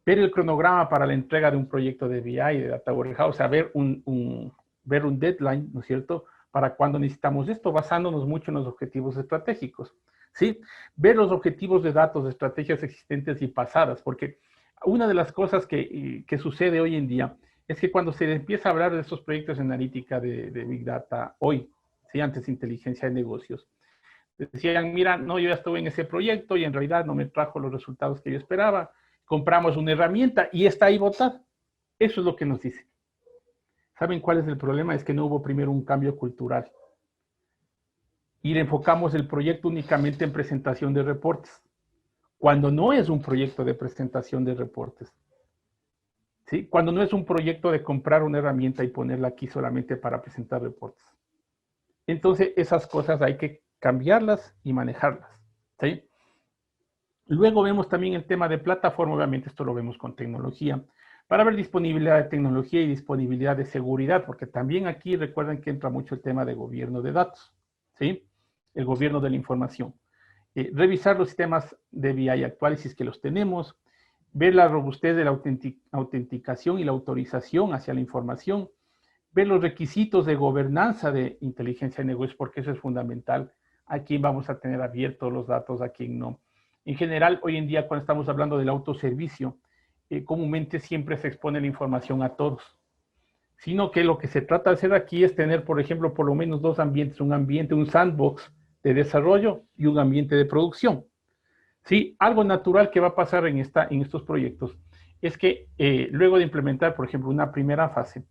Ver el cronograma para la entrega de un proyecto de BI, de Data Warehouse, o sea, ver un deadline, ¿no es cierto?, para cuando necesitamos esto, basándonos mucho en los objetivos estratégicos. ¿Sí? Ver los objetivos de datos, de estrategias existentes y pasadas, porque una de las cosas que sucede hoy en día es que cuando se empieza a hablar de estos proyectos de analítica de Big Data hoy, ¿sí? Antes inteligencia de negocios, decían, mira, no, yo ya estuve en ese proyecto y en realidad no me trajo los resultados que yo esperaba, compramos una herramienta y está ahí botada. Eso es lo que nos dicen. ¿Saben cuál es el problema? Es que no hubo primero un cambio cultural. Y le enfocamos el proyecto únicamente en presentación de reportes, cuando no es un proyecto de presentación de reportes. ¿Sí? Cuando no es un proyecto de comprar una herramienta y ponerla aquí solamente para presentar reportes. Entonces, esas cosas hay que cambiarlas y manejarlas. ¿Sí? Luego vemos también el tema de plataforma, obviamente esto lo vemos con tecnología, para ver disponibilidad de tecnología y disponibilidad de seguridad, porque también aquí recuerden que entra mucho el tema de gobierno de datos, ¿sí? El gobierno de la información. Revisar los sistemas de BI actuales si es que los tenemos, ver la robustez de la autenticación y la autorización hacia la información, ver los requisitos de gobernanza de inteligencia de negocios, porque eso es fundamental, a quién vamos a tener abiertos los datos, a quién no. En general, hoy en día, cuando estamos hablando del autoservicio, comúnmente siempre se expone la información a todos, sino que lo que se trata de hacer aquí es tener, por ejemplo, por lo menos dos ambientes, un sandbox de desarrollo y un ambiente de producción. ¿Sí? Algo natural que va a pasar en estos proyectos es que luego de implementar, por ejemplo, una primera fase,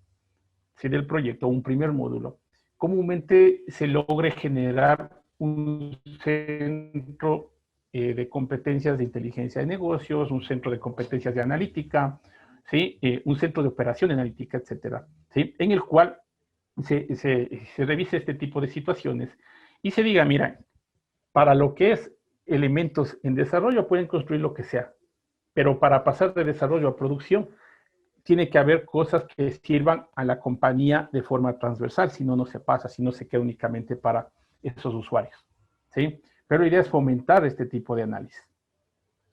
¿sí?, del proyecto, un primer módulo, comúnmente se logre generar un centro de competencias de inteligencia de negocios, un centro de competencias de analítica, ¿sí? Un centro de operación analítica, etcétera, ¿sí? En el cual se revise este tipo de situaciones y se diga, mira, para lo que es elementos en desarrollo pueden construir lo que sea, pero para pasar de desarrollo a producción tiene que haber cosas que sirvan a la compañía de forma transversal, si no, no se pasa, si no se queda únicamente para esos usuarios, ¿sí? Pero la idea es fomentar este tipo de análisis.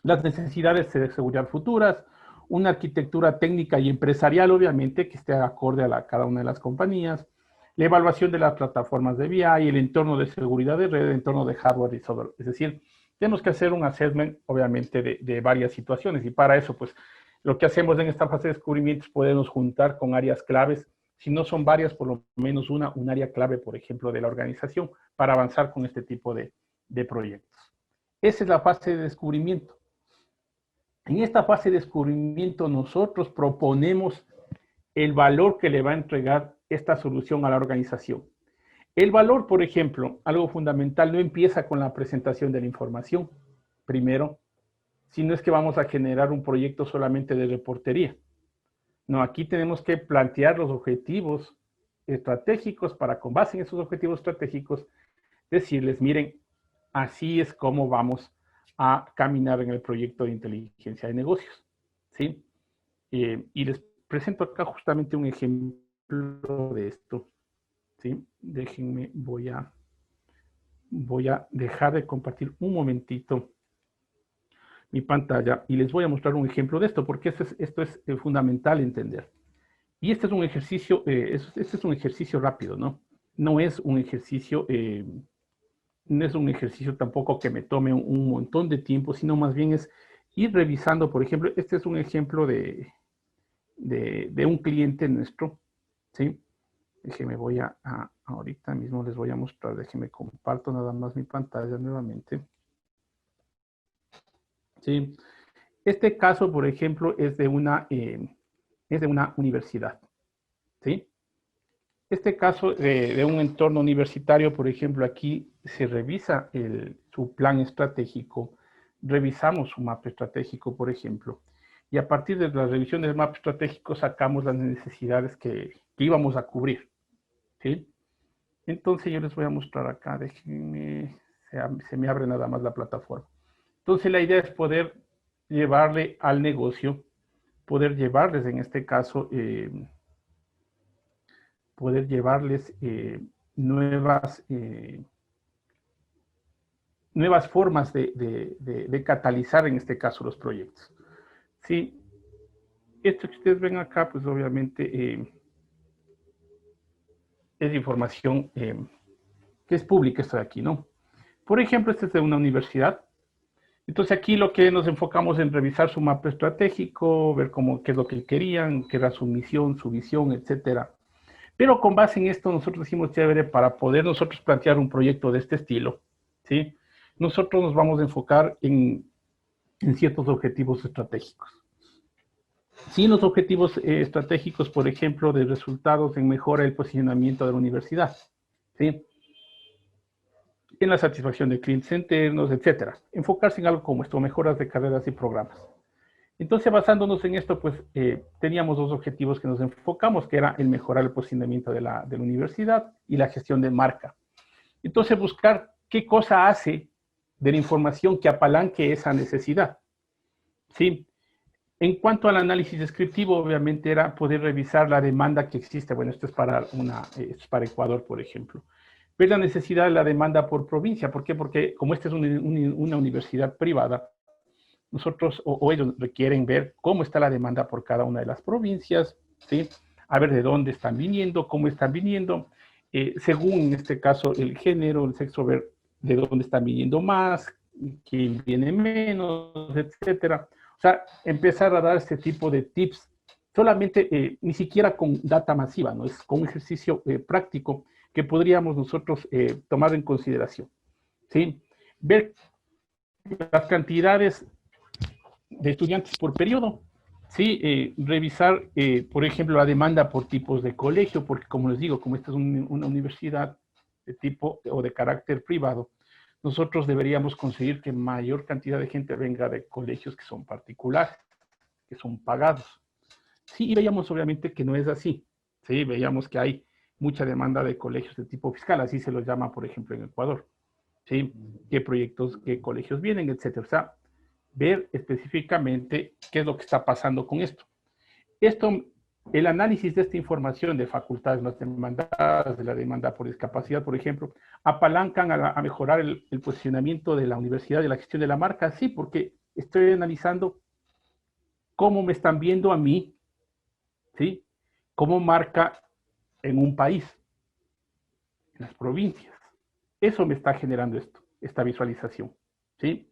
Las necesidades de seguridad futuras, una arquitectura técnica y empresarial, obviamente, que esté acorde a cada una de las compañías, la evaluación de las plataformas de BI, el entorno de seguridad de red, el entorno de hardware y software. Es decir, tenemos que hacer un assessment, obviamente, de varias situaciones, y para eso, pues, lo que hacemos en esta fase de descubrimiento es podernos juntar con áreas claves, si no son varias, por lo menos un área clave, por ejemplo, de la organización, para avanzar con este tipo de proyectos. Esa es la fase de descubrimiento. En esta fase de descubrimiento nosotros proponemos el valor que le va a entregar esta solución a la organización. El valor, por ejemplo, algo fundamental, no empieza con la presentación de la información, primero, sino es que vamos a generar un proyecto solamente de reportería. No, aquí tenemos que plantear los objetivos estratégicos para, con base en esos objetivos estratégicos, decirles, miren, así es como vamos a caminar en el proyecto de inteligencia de negocios, ¿sí? Y les presento acá justamente un ejemplo de esto, ¿sí? Déjenme, voy a dejar de compartir un momentito mi pantalla y les voy a mostrar un ejemplo de esto, porque esto es fundamental entender. Y este es un ejercicio, este es un ejercicio rápido, ¿no? No es un ejercicio... no es un ejercicio tampoco que me tome un montón de tiempo, sino más bien es ir revisando, por ejemplo, este es un ejemplo de un cliente nuestro, ¿sí? Déjenme, ahorita mismo les voy a mostrar, déjenme comparto nada más mi pantalla nuevamente. ¿Sí? Este caso, por ejemplo, es de una universidad, ¿sí? Este caso de un entorno universitario, por ejemplo, aquí se revisa su plan estratégico, revisamos su mapa estratégico, por ejemplo, y a partir de la revisión del mapa estratégico sacamos las necesidades que íbamos a cubrir, ¿sí? Entonces yo les voy a mostrar acá, déjenme, se me abre nada más la plataforma. Entonces la idea es poder llevarle al negocio, poder llevarles en este caso... poder llevarles nuevas formas de catalizar, en este caso, los proyectos. Sí, esto que ustedes ven acá, pues obviamente es información que es pública, esto de aquí, ¿no? Por ejemplo, este es de una universidad. Entonces aquí lo que nos enfocamos en revisar su mapa estratégico, ver qué es lo que querían, qué era su misión, su visión, etcétera. Pero con base en esto nosotros decimos, chévere, para poder nosotros plantear un proyecto de este estilo, ¿sí? Nosotros nos vamos a enfocar en ciertos objetivos estratégicos. Sí, los objetivos estratégicos, por ejemplo, de resultados en mejora del posicionamiento de la universidad, ¿sí? En la satisfacción de clientes internos, etcétera. Enfocarse en algo como esto, mejoras de carreras y programas. Entonces, basándonos en esto, pues teníamos dos objetivos que nos enfocamos, que era el mejorar el posicionamiento de la universidad y la gestión de marca. Entonces, buscar qué cosa hace de la información que apalanque esa necesidad. ¿Sí? En cuanto al análisis descriptivo, obviamente era poder revisar la demanda que existe. Bueno, esto es para Ecuador, por ejemplo. Ver la necesidad de la demanda por provincia. ¿Por qué? Porque como esta es una universidad privada, nosotros o ellos requieren ver cómo está la demanda por cada una de las provincias, ¿sí? A ver de dónde están viniendo, cómo están viniendo, según en este caso el género, el sexo, ver de dónde están viniendo más, quién viene menos, etcétera. O sea, empezar a dar este tipo de tips, solamente ni siquiera con data masiva, ¿no? Es con un ejercicio práctico que podríamos nosotros tomar en consideración, ¿sí? Ver las cantidades de estudiantes por periodo, ¿sí? Revisar, por ejemplo, la demanda por tipos de colegio, porque como les digo, como esta es una universidad de tipo o de carácter privado, nosotros deberíamos conseguir que mayor cantidad de gente venga de colegios que son particulares, que son pagados. Sí, y veíamos obviamente que no es así, ¿sí? Veíamos que hay mucha demanda de colegios de tipo fiscal, así se los llama, por ejemplo, en Ecuador, ¿sí? Qué proyectos, qué colegios vienen, etcétera. O sea, ver específicamente qué es lo que está pasando con esto. El análisis de esta información de facultades más demandadas, de la demanda por discapacidad, por ejemplo, apalancan a mejorar el posicionamiento de la universidad, de la gestión de la marca, sí, porque estoy analizando cómo me están viendo a mí, ¿sí? Como marca en un país, en las provincias. Eso me está generando esta visualización, ¿sí?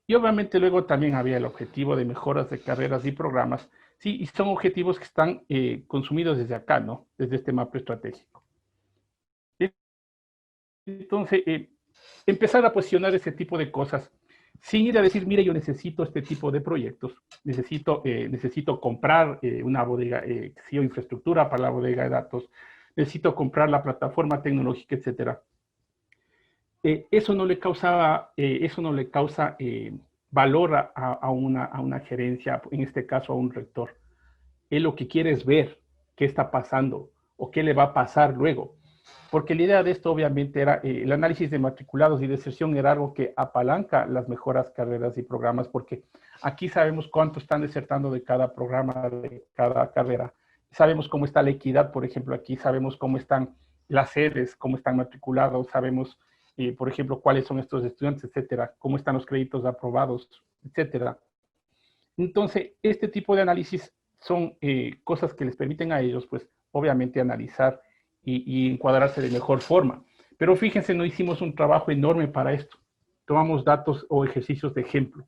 Y obviamente luego también había el objetivo de mejoras de carreras y programas, sí, y son objetivos que están consumidos desde acá, ¿no? Desde este mapa estratégico. Entonces, empezar a posicionar ese tipo de cosas, sin ir a decir, mire, yo necesito este tipo de proyectos, necesito comprar una bodega, infraestructura para la bodega de datos, necesito comprar la plataforma tecnológica, etcétera. Eso no le causa valor a una gerencia, en este caso a un rector. Él lo que quiere es ver qué está pasando o qué le va a pasar luego. Porque la idea de esto obviamente era el análisis de matriculados y deserción era algo que apalanca las mejoras carreras y programas, porque aquí sabemos cuánto están desertando de cada programa, de cada carrera. Sabemos cómo está la equidad, por ejemplo, aquí sabemos cómo están las sedes, cómo están matriculados, sabemos por ejemplo, cuáles son estos estudiantes, etcétera, cómo están los créditos aprobados, etcétera. Entonces, este tipo de análisis son cosas que les permiten a ellos, pues, obviamente, analizar y encuadrarse de mejor forma. Pero fíjense, no hicimos un trabajo enorme para esto. Tomamos datos o ejercicios de ejemplo.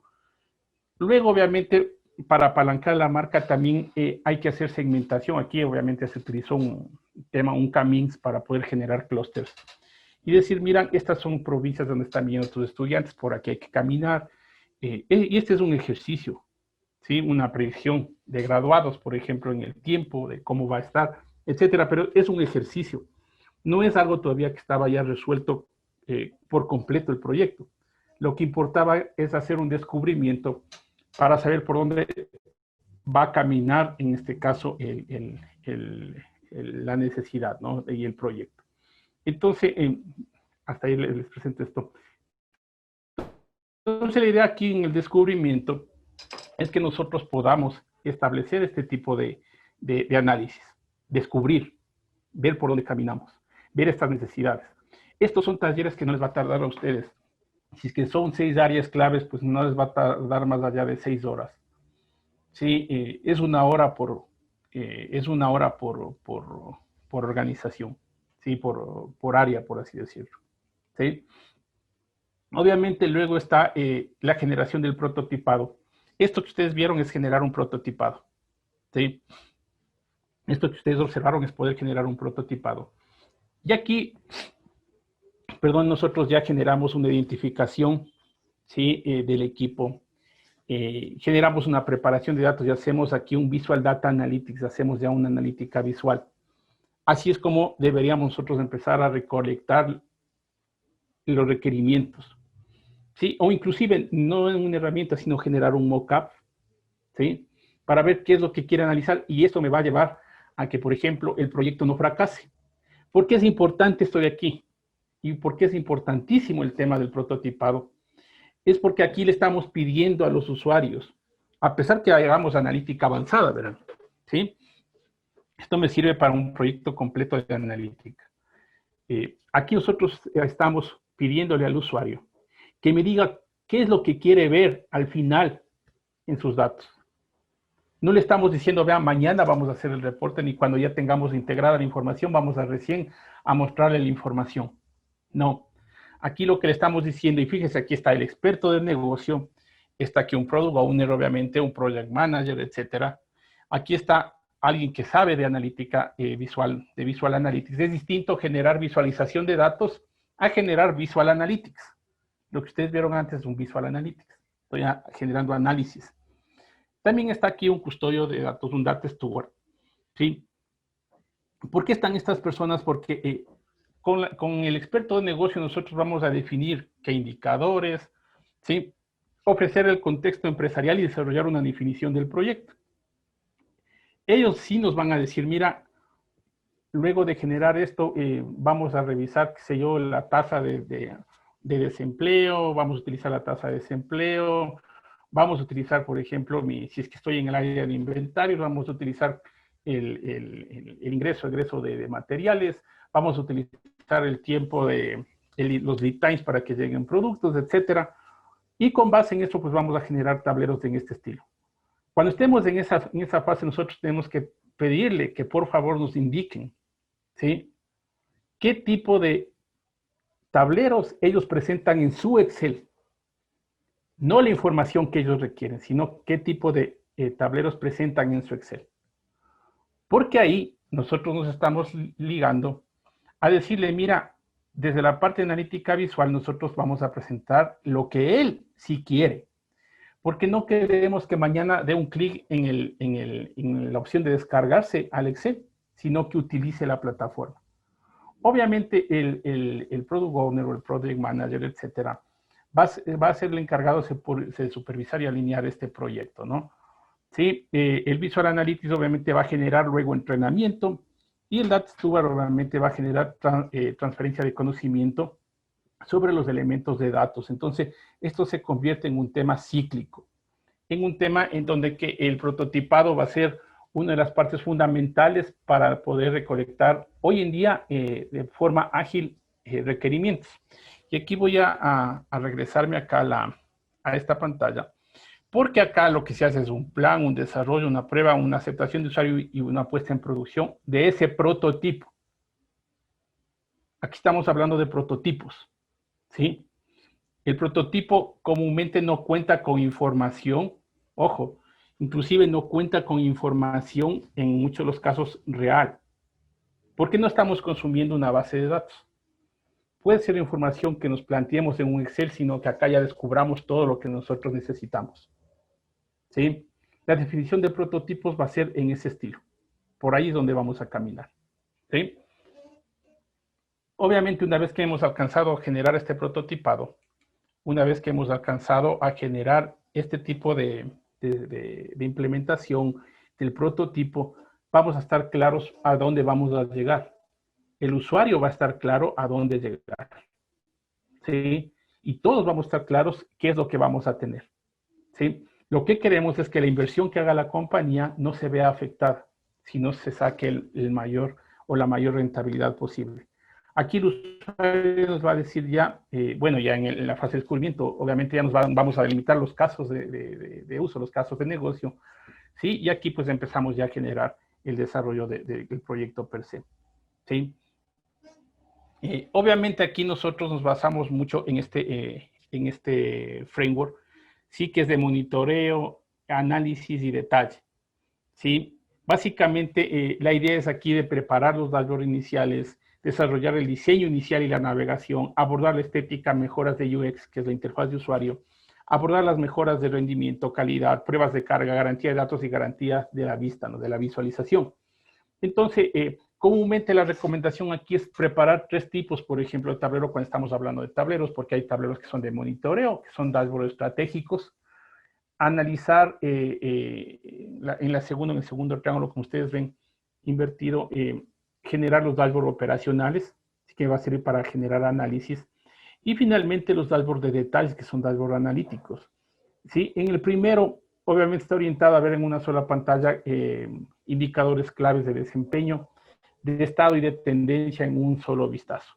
Luego, obviamente, para apalancar la marca también hay que hacer segmentación. Aquí, obviamente, se utilizó un Camins para poder generar clústeres. Y decir, miran, estas son provincias donde están viendo tus estudiantes, por aquí hay que caminar. Y este es un ejercicio, ¿sí? Una predicción de graduados, por ejemplo, en el tiempo, de cómo va a estar, etcétera. Pero es un ejercicio. No es algo todavía que estaba ya resuelto por completo el proyecto. Lo que importaba es hacer un descubrimiento para saber por dónde va a caminar, en este caso, la necesidad, ¿no? Y el proyecto. Entonces, hasta ahí les presento esto. Entonces, la idea aquí en el descubrimiento es que nosotros podamos establecer este tipo de análisis, descubrir, ver por dónde caminamos. ver estas necesidades. Estos son talleres que no les va a tardar a ustedes. Si es que son 6 áreas claves, pues no les va a tardar más allá de 6 horas. Sí, es una hora por organización, ¿sí? Por área, por así decirlo. ¿Sí? Obviamente luego está la generación del prototipado. Esto que ustedes vieron es generar un prototipado. ¿Sí? Esto que ustedes observaron es poder generar un prototipado. Y aquí, perdón, nosotros ya generamos una identificación, ¿sí? Del equipo. Generamos una preparación de datos y hacemos aquí un Visual Data Analytics, hacemos ya una analítica visual. Así es como deberíamos nosotros empezar a recolectar los requerimientos, ¿sí? O inclusive, no en una herramienta, sino generar un mockup, ¿sí? Para ver qué es lo que quiere analizar, y esto me va a llevar a que, por ejemplo, el proyecto no fracase. ¿Por qué es importante esto de aquí? ¿Y por qué es importantísimo el tema del prototipado? Es porque aquí le estamos pidiendo a los usuarios, a pesar que hagamos analítica avanzada, ¿verdad? ¿Sí? Esto me sirve para un proyecto completo de analítica. Aquí nosotros estamos pidiéndole al usuario que me diga qué es lo que quiere ver al final en sus datos. No le estamos diciendo, vean, mañana vamos a hacer el reporte, ni cuando ya tengamos integrada la información, vamos a recién a mostrarle la información. No. Aquí lo que le estamos diciendo, y fíjese, aquí está el experto del negocio, está aquí un product owner, obviamente, un project manager, etcétera. Aquí está alguien que sabe de analítica visual, de Visual Analytics. Es distinto generar visualización de datos a generar Visual Analytics. Lo que ustedes vieron antes es un Visual Analytics. Estoy generando análisis. También está aquí un custodio de datos, un Data Steward. ¿Sí? ¿Por qué están estas personas? Porque con el experto de negocio nosotros vamos a definir qué indicadores, ¿sí? Ofrecer el contexto empresarial y desarrollar una definición del proyecto. Ellos sí nos van a decir, mira, luego de generar esto, vamos a revisar, qué sé yo, la tasa de desempleo, vamos a utilizar la tasa de desempleo, vamos a utilizar, por ejemplo, si es que estoy en el área de inventarios, vamos a utilizar el ingreso, egreso de materiales, vamos a utilizar el tiempo los lead times para que lleguen productos, etcétera. Y con base en eso, pues vamos a generar tableros en este estilo. Cuando estemos en esa fase, nosotros tenemos que pedirle que por favor nos indiquen, ¿sí? ¿Qué tipo de tableros ellos presentan en su Excel? No la información que ellos requieren, sino qué tipo de tableros presentan en su Excel. Porque ahí nosotros nos estamos ligando a decirle, mira, desde la parte de analítica visual nosotros vamos a presentar lo que él sí quiere. Porque no queremos que mañana dé un clic en la opción de descargarse al Excel, sino que utilice la plataforma. Obviamente el Product Owner o el Project Manager, etcétera, va a ser el encargado de supervisar y alinear este proyecto, ¿no? Sí, el Visual Analytics obviamente va a generar luego entrenamiento y el Data Steward obviamente va a generar transferencia de conocimiento sobre los elementos de datos. Entonces, esto se convierte en un tema cíclico, en un tema en donde que el prototipado va a ser una de las partes fundamentales para poder recolectar hoy en día de forma ágil requerimientos. Y aquí voy a regresarme acá a esta pantalla, porque acá lo que se hace es un plan, un desarrollo, una prueba, una aceptación de usuario y una puesta en producción de ese prototipo. Aquí estamos hablando de prototipos, ¿sí? El prototipo comúnmente no cuenta con información, ojo, inclusive no cuenta con información en muchos de los casos real, porque no estamos consumiendo una base de datos. Puede ser información que nos planteemos en un Excel, sino que acá ya descubramos todo lo que nosotros necesitamos. ¿Sí? La definición de prototipos va a ser en ese estilo. Por ahí es donde vamos a caminar. ¿Sí? Obviamente, una vez que hemos alcanzado a generar este prototipado, una vez que hemos alcanzado a generar este tipo de implementación del prototipo, vamos a estar claros a dónde vamos a llegar. El usuario va a estar claro a dónde llegar. ¿Sí? Y todos vamos a estar claros qué es lo que vamos a tener. ¿Sí? Lo que queremos es que la inversión que haga la compañía no se vea afectada, sino se saque el mayor o la mayor rentabilidad posible. Aquí el usuario nos va a decir ya, bueno, ya en la fase de descubrimiento, obviamente ya vamos a delimitar los casos de uso, los casos de negocio, ¿sí? Y aquí pues empezamos ya a generar el desarrollo del proyecto per se, ¿sí? Obviamente aquí nosotros nos basamos mucho en este framework, sí, que es de monitoreo, análisis y detalle, ¿sí? Básicamente la idea es aquí de preparar los dashboards iniciales, desarrollar el diseño inicial y la navegación, abordar la estética, mejoras de UX, que es la interfaz de usuario, abordar las mejoras de rendimiento, calidad, pruebas de carga, garantía de datos y garantía de la vista, ¿no? De la visualización. Entonces, comúnmente la recomendación aquí es preparar 3 tipos, por ejemplo, de tablero cuando estamos hablando de tableros, porque hay tableros que son de monitoreo, que son dashboards estratégicos. Analizar en el segundo triángulo, como ustedes ven, invertido, generar los dashboards operacionales, que va a servir para generar análisis. Y finalmente los dashboards de detalles, que son dashboards analíticos. ¿Sí? En el primero, obviamente está orientado a ver en una sola pantalla indicadores claves de desempeño, de estado y de tendencia en un solo vistazo.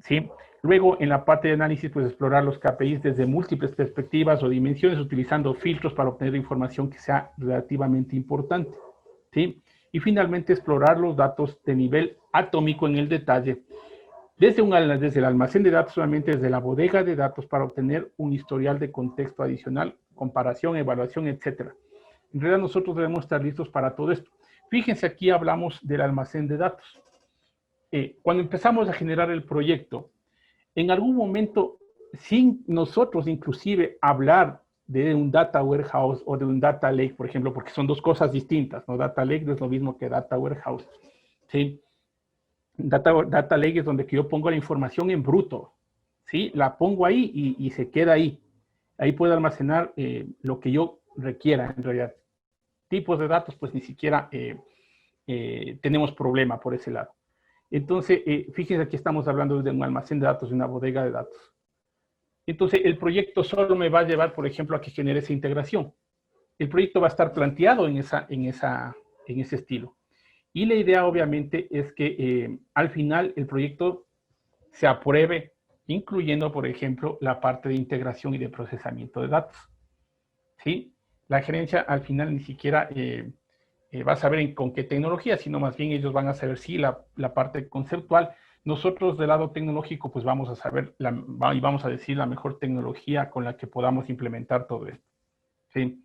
¿Sí? Luego, en la parte de análisis, pues explorar los KPIs desde múltiples perspectivas o dimensiones, utilizando filtros para obtener información que sea relativamente importante. ¿Sí? Y finalmente, explorar los datos de nivel atómico en el detalle, desde el almacén de datos, solamente desde la bodega de datos, para obtener un historial de contexto adicional, comparación, evaluación, etc. En realidad, nosotros debemos estar listos para todo esto. Fíjense, aquí hablamos del almacén de datos. Cuando empezamos a generar el proyecto, en algún momento, sin nosotros inclusive hablar de un data warehouse o de un data lake, por ejemplo, porque son 2 cosas distintas, ¿no? Data lake no es lo mismo que data warehouse, ¿sí? Data lake es donde que yo pongo la información en bruto, ¿sí? La pongo ahí y se queda ahí. Ahí puedo almacenar lo que yo requiera, en realidad. Tipos de datos, pues ni siquiera tenemos problema por ese lado. Entonces, fíjense, aquí estamos hablando de un almacén de datos, de una bodega de datos. Entonces, el proyecto solo me va a llevar, por ejemplo, a que genere esa integración. El proyecto va a estar planteado en ese estilo. Y la idea, obviamente, es que al final el proyecto se apruebe, incluyendo, por ejemplo, la parte de integración y de procesamiento de datos. ¿Sí? La gerencia, al final, ni siquiera va a saber con qué tecnología, sino más bien ellos van a saber si la parte conceptual. Nosotros del lado tecnológico pues vamos a saber y vamos a decir la mejor tecnología con la que podamos implementar todo esto. ¿Sí?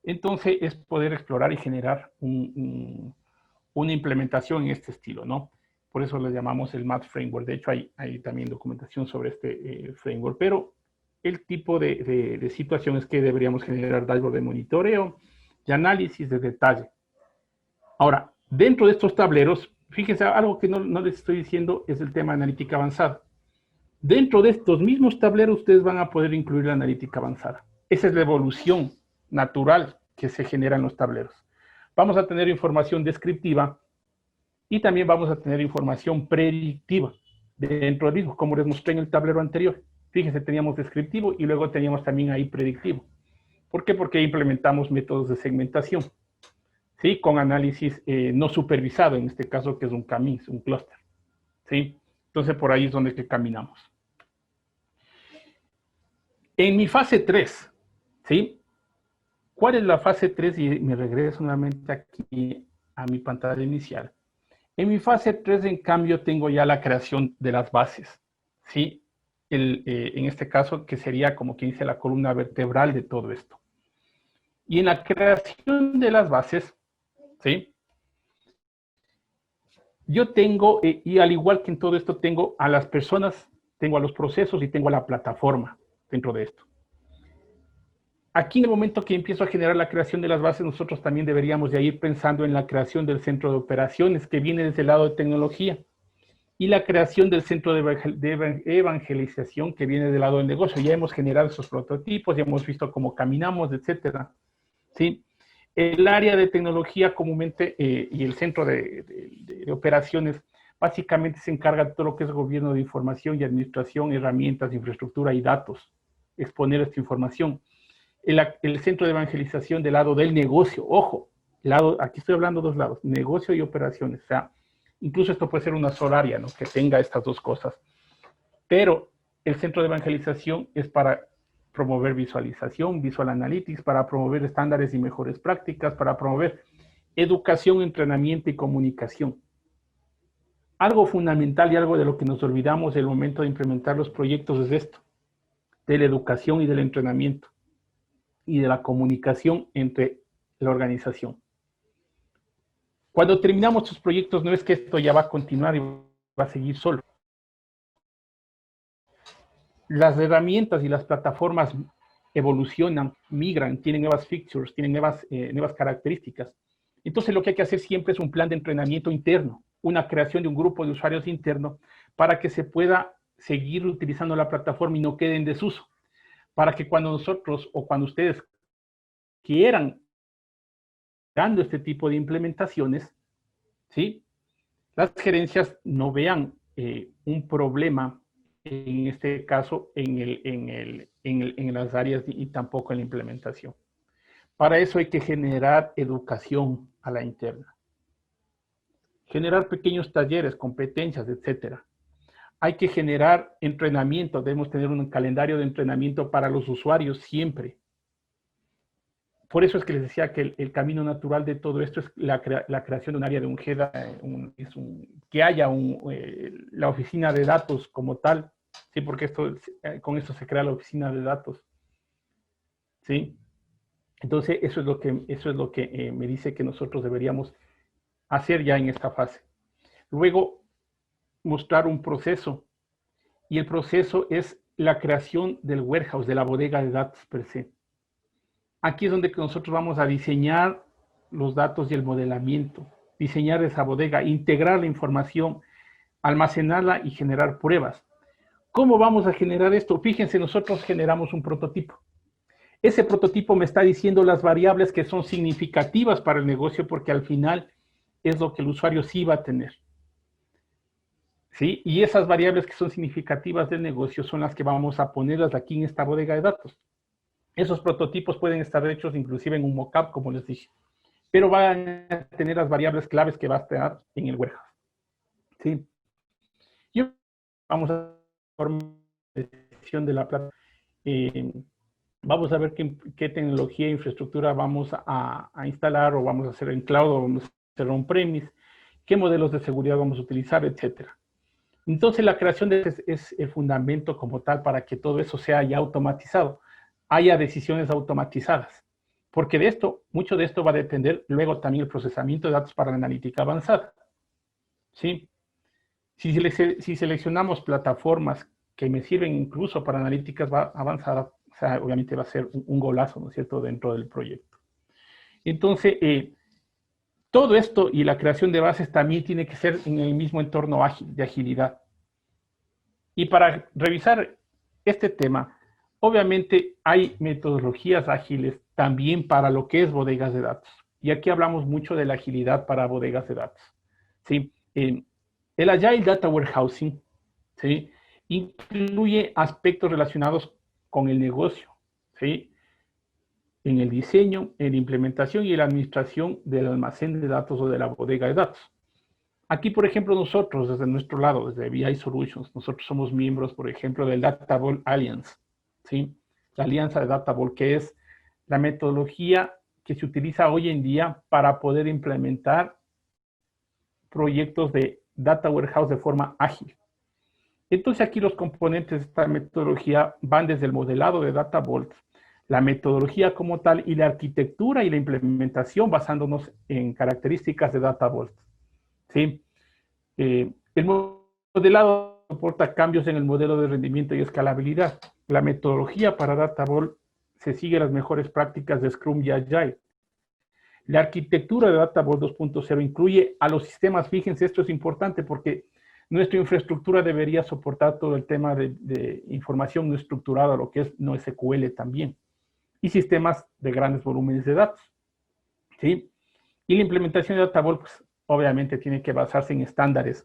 Entonces es poder explorar y generar una implementación en este estilo, ¿no? Por eso le llamamos el MAT Framework. De hecho hay también documentación sobre este framework, pero el tipo de situación es que deberíamos generar dashboard de monitoreo y análisis de detalle. Ahora, dentro de estos tableros, fíjense, algo que no les estoy diciendo es el tema de analítica avanzada. Dentro de estos mismos tableros, ustedes van a poder incluir la analítica avanzada. Esa es la evolución natural que se genera en los tableros. Vamos a tener información descriptiva y también vamos a tener información predictiva dentro del mismo, como les mostré en el tablero anterior. Fíjense, teníamos descriptivo y luego teníamos también ahí predictivo. ¿Por qué? Porque implementamos métodos de segmentación. ¿Sí? Con análisis no supervisado, en este caso que es un camino, un clúster. ¿Sí? Entonces por ahí es donde que caminamos. En mi fase 3, ¿sí? ¿Cuál es la fase 3? Y me regreso nuevamente aquí a mi pantalla inicial. En mi fase 3, en cambio, tengo ya la creación de las bases. ¿Sí? En este caso, que sería como quien dice la columna vertebral de todo esto. Y en la creación de las bases, ¿sí? Yo tengo, y al igual que en todo esto, tengo a las personas, tengo a los procesos y tengo a la plataforma dentro de esto. Aquí en el momento que empiezo a generar la creación de las bases, nosotros también deberíamos de ir pensando en la creación del centro de operaciones, que viene desde el lado de tecnología, y la creación del centro de evangelización, que viene del lado del negocio. Ya hemos generado esos prototipos, ya hemos visto cómo caminamos, etcétera. ¿Sí? El área de tecnología comúnmente y el centro de operaciones básicamente se encarga de todo lo que es gobierno de información y administración, herramientas, infraestructura y datos, exponer esta información. El centro de evangelización del lado del negocio, ojo, aquí estoy hablando 2 lados, negocio y operaciones, o sea, Incluso esto puede ser una sola área, ¿no? Que tenga estas dos cosas. Pero el centro de evangelización es para promover visualización, visual analytics, para promover estándares y mejores prácticas, para promover educación, entrenamiento y comunicación. Algo fundamental y algo de lo que nos olvidamos en el momento de implementar los proyectos es esto, de la educación y del entrenamiento y de la comunicación entre la organización. Cuando terminamos estos proyectos, no es que esto ya va a continuar y va a seguir solo. Las herramientas y las plataformas evolucionan, migran, tienen nuevas features, tienen nuevas características. Entonces lo que hay que hacer siempre es un plan de entrenamiento interno, una creación de un grupo de usuarios interno para que se pueda seguir utilizando la plataforma y no quede en desuso. Para que cuando nosotros o cuando ustedes quieran dando este tipo de implementaciones, ¿sí? Las gerencias no vean un problema, en este caso, en las áreas y tampoco en la implementación. Para eso hay que generar educación a la interna. Generar pequeños talleres, competencias, etcétera. Hay que generar entrenamiento, debemos tener un calendario de entrenamiento para los usuarios siempre. Por eso es que les decía que el camino natural de todo esto es la creación de un área de un GEDA, que haya la oficina de datos como tal, ¿sí? Porque con esto se crea la oficina de datos, ¿sí? Entonces, eso es lo que me dice que nosotros deberíamos hacer ya en esta fase. Luego, mostrar un proceso, y el proceso es la creación del warehouse, de la bodega de datos per se. Aquí es donde nosotros vamos a diseñar los datos y el modelamiento, diseñar esa bodega, integrar la información, almacenarla y generar pruebas. ¿Cómo vamos a generar esto? Fíjense, nosotros generamos un prototipo. Ese prototipo me está diciendo las variables que son significativas para el negocio, porque al final es lo que el usuario sí va a tener. ¿Sí? Y esas variables que son significativas del negocio son las que vamos a ponerlas aquí en esta bodega de datos. Esos prototipos pueden estar hechos inclusive en un mockup, como les dije, pero van a tener las variables claves que va a estar en el warehouse. ¿Sí? Y vamos a de la plataforma. Vamos a ver qué tecnología e infraestructura vamos a instalar, o vamos a hacer en cloud, o vamos a hacer on-premise, qué modelos de seguridad vamos a utilizar, etcétera. Entonces, la creación es el fundamento como tal para que todo eso sea ya automatizado, haya decisiones automatizadas, porque de esto, mucho de esto va a depender luego también el procesamiento de datos para la analítica avanzada. ¿Sí? Si seleccionamos plataformas que me sirven incluso para analíticas avanzadas, o sea, obviamente va a ser un golazo, ¿no es cierto?, dentro del proyecto. Entonces, todo esto y la creación de bases también tiene que ser en el mismo entorno ágil, de agilidad. Y para revisar este tema, obviamente hay metodologías ágiles también para lo que es bodegas de datos. Y aquí hablamos mucho de la agilidad para bodegas de datos. ¿Sí? El Agile Data Warehousing, ¿sí?, incluye aspectos relacionados con el negocio, ¿sí?, en el diseño, en la implementación y en la administración del almacén de datos o de la bodega de datos. Aquí, por ejemplo, nosotros, desde nuestro lado, desde BI Solutions, nosotros somos miembros, por ejemplo, del Data Vault Alliance, ¿sí?, la alianza de Data Vault, que es la metodología que se utiliza hoy en día para poder implementar proyectos de Data Warehouse de forma ágil. Entonces, aquí los componentes de esta metodología van desde el modelado de Data Vault, la metodología como tal y la arquitectura y la implementación basándonos en características de Data Vault. ¿Sí? El modelado soporta cambios en el modelo de rendimiento y escalabilidad. La metodología para Data Vault se sigue las mejores prácticas de Scrum y Agile. La arquitectura de Data Vault 2.0 incluye a los sistemas, fíjense, esto es importante porque nuestra infraestructura debería soportar todo el tema de información no estructurada, lo que es NoSQL también, y sistemas de grandes volúmenes de datos, ¿sí? Y la implementación de Data Vault, pues, obviamente tiene que basarse en estándares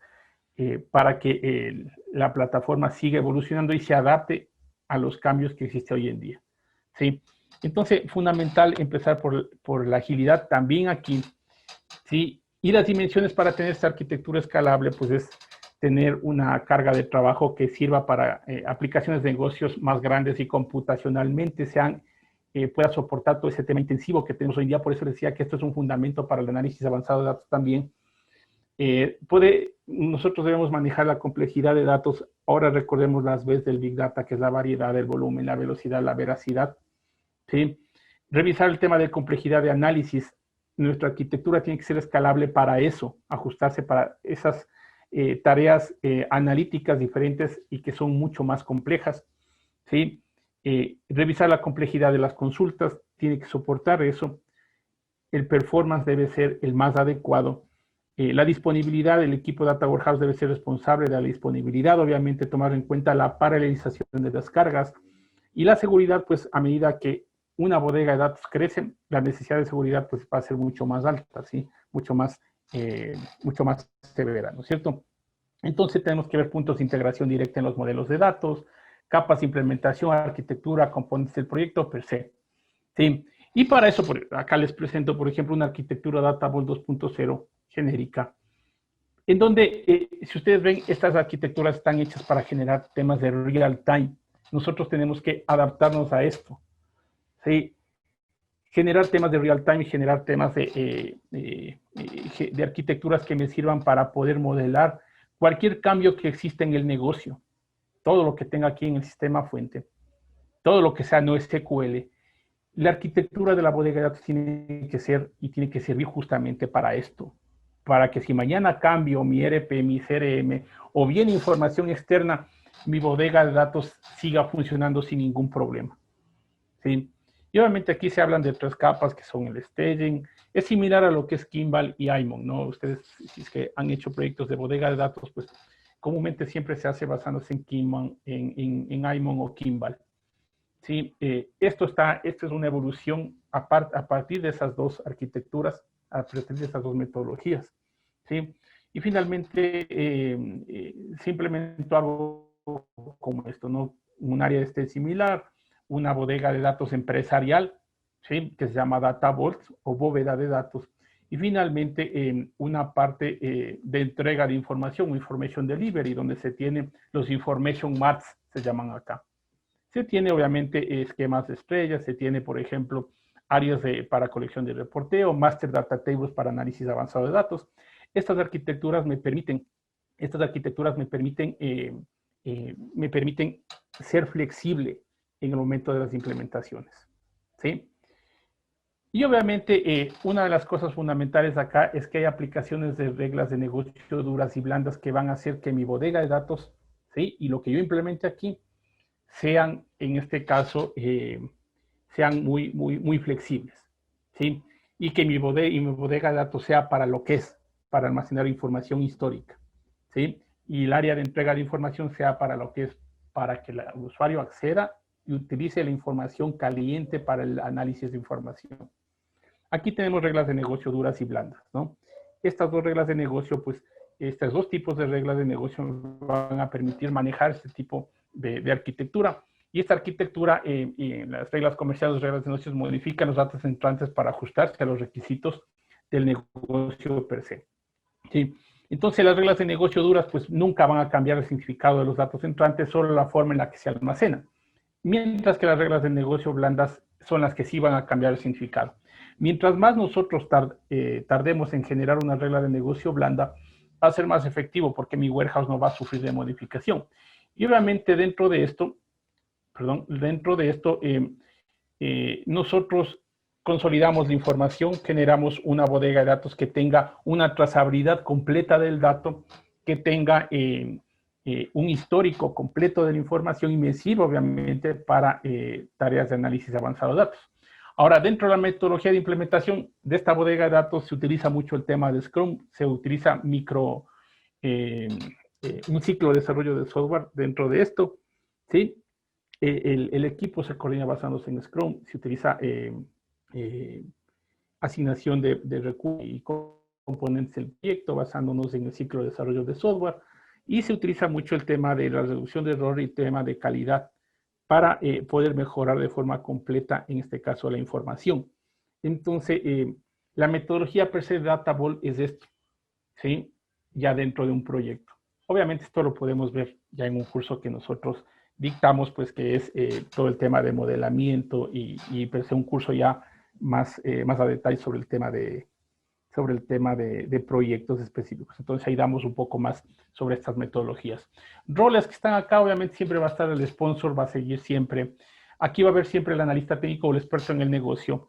para que la plataforma siga evolucionando y se adapte a los cambios que existe hoy en día, ¿sí? Entonces, fundamental empezar por la agilidad también aquí, ¿sí? Y las dimensiones para tener esta arquitectura escalable, pues es tener una carga de trabajo que sirva para aplicaciones de negocios más grandes y computacionalmente pueda soportar todo ese tema intensivo que tenemos hoy en día. Por eso decía que esto es un fundamento para el análisis avanzado de datos también. Nosotros debemos manejar la complejidad de datos. Ahora recordemos las Bs del Big Data, que es la variedad, el volumen, la velocidad, la veracidad. ¿Sí? Revisar el tema de complejidad de análisis. Nuestra arquitectura tiene que ser escalable para eso, ajustarse para esas tareas analíticas diferentes y que son mucho más complejas. ¿Sí? Revisar la complejidad de las consultas, tiene que soportar eso. El performance debe ser el más adecuado. La disponibilidad del equipo Data Warehouse debe ser responsable de la disponibilidad, obviamente tomar en cuenta la paralelización de las cargas. Y la seguridad, pues a medida que una bodega de datos crece, la necesidad de seguridad pues va a ser mucho más alta, ¿sí? Mucho más severa, ¿no es cierto? Entonces tenemos que ver puntos de integración directa en los modelos de datos, capas de implementación, arquitectura, componentes del proyecto per se. ¿Sí? Y para eso, acá les presento, por ejemplo, una arquitectura Data Vault 2.0 genérica, en donde, si ustedes ven, estas arquitecturas están hechas para generar temas de real time. Nosotros tenemos que adaptarnos a esto. ¿Sí? Generar temas de real time y generar temas de arquitecturas que me sirvan para poder modelar cualquier cambio que exista en el negocio. Todo lo que tenga aquí en el sistema fuente, todo lo que sea no SQL. La arquitectura de la bodega de datos tiene que ser y tiene que servir justamente para esto. Para que si mañana cambio mi ERP, mi CRM o bien información externa, mi bodega de datos siga funcionando sin ningún problema. ¿Sí? Y obviamente aquí se hablan de 3 capas que son el staging. Es similar a lo que es Kimball y IMON, ¿no? Ustedes, si es que han hecho proyectos de bodega de datos, pues comúnmente siempre se hace basándose en Kimball, en IMON o Kimball. ¿Sí? Esto es una evolución a partir de esas 2 arquitecturas, a partir de esas 2 metodologías. ¿Sí? Y finalmente se implementó algo como esto, ¿no? Un área similar, una bodega de datos empresarial, ¿sí? Que se llama Data Vault o bóveda de datos. Y finalmente una parte de entrega de información, Information Delivery, donde se tienen los Information Marts, se llaman acá. Se tiene obviamente esquemas de estrellas, se tiene, por ejemplo, áreas para colección de reporteo, Master Data Tables para análisis avanzado de datos. Estas arquitecturas me permiten ser flexible en el momento de las implementaciones. ¿Sí? Y obviamente una de las cosas fundamentales acá es que hay aplicaciones de reglas de negocio duras y blandas que van a hacer que mi bodega de datos, ¿sí? Y lo que yo implemente aquí, sean, en este caso, sean muy flexibles, ¿sí? Y que mi bodega de datos sea para lo que es, para almacenar información histórica, ¿sí? Y el área de entrega de información sea para lo que es, para que el usuario acceda y utilice la información caliente para el análisis de información. Aquí tenemos reglas de negocio duras y blandas, ¿no? Estas 2 reglas de negocio, pues, estos 2 tipos de reglas de negocio van a permitir manejar este tipo de arquitectura. Y esta arquitectura y las reglas comerciales, las reglas de negocios modifican los datos entrantes para ajustarse a los requisitos del negocio per se. ¿Sí? Entonces las reglas de negocio duras pues nunca van a cambiar el significado de los datos entrantes, solo la forma en la que se almacenan. Mientras que las reglas de negocio blandas son las que sí van a cambiar el significado. Mientras más nosotros tardemos en generar una regla de negocio blanda, va a ser más efectivo porque mi warehouse no va a sufrir de modificación. Y obviamente dentro de esto, nosotros consolidamos la información, generamos una bodega de datos que tenga una trazabilidad completa del dato, que tenga un histórico completo de la información y me sirve obviamente para tareas de análisis avanzado de datos. Ahora, dentro de la metodología de implementación de esta bodega de datos se utiliza mucho el tema de Scrum, se utiliza un ciclo de desarrollo de software dentro de esto, ¿sí? El equipo se coordina basándose en Scrum, se utiliza asignación de recursos y componentes del proyecto basándonos en el ciclo de desarrollo de software y se utiliza mucho el tema de la reducción de error y tema de calidad para poder mejorar de forma completa, en este caso, la información. Entonces, la metodología per se de Data Vault es esto. ¿sí? Ya dentro de un proyecto. Obviamente esto lo podemos ver ya en un curso que nosotros dictamos, pues que es todo el tema de modelamiento y pues, un curso ya más a detalle sobre el tema de proyectos específicos. Entonces ahí damos un poco más sobre estas metodologías. Roles que están acá, obviamente siempre va a estar el sponsor, va a seguir siempre. Aquí va a haber siempre el analista técnico o el experto en el negocio,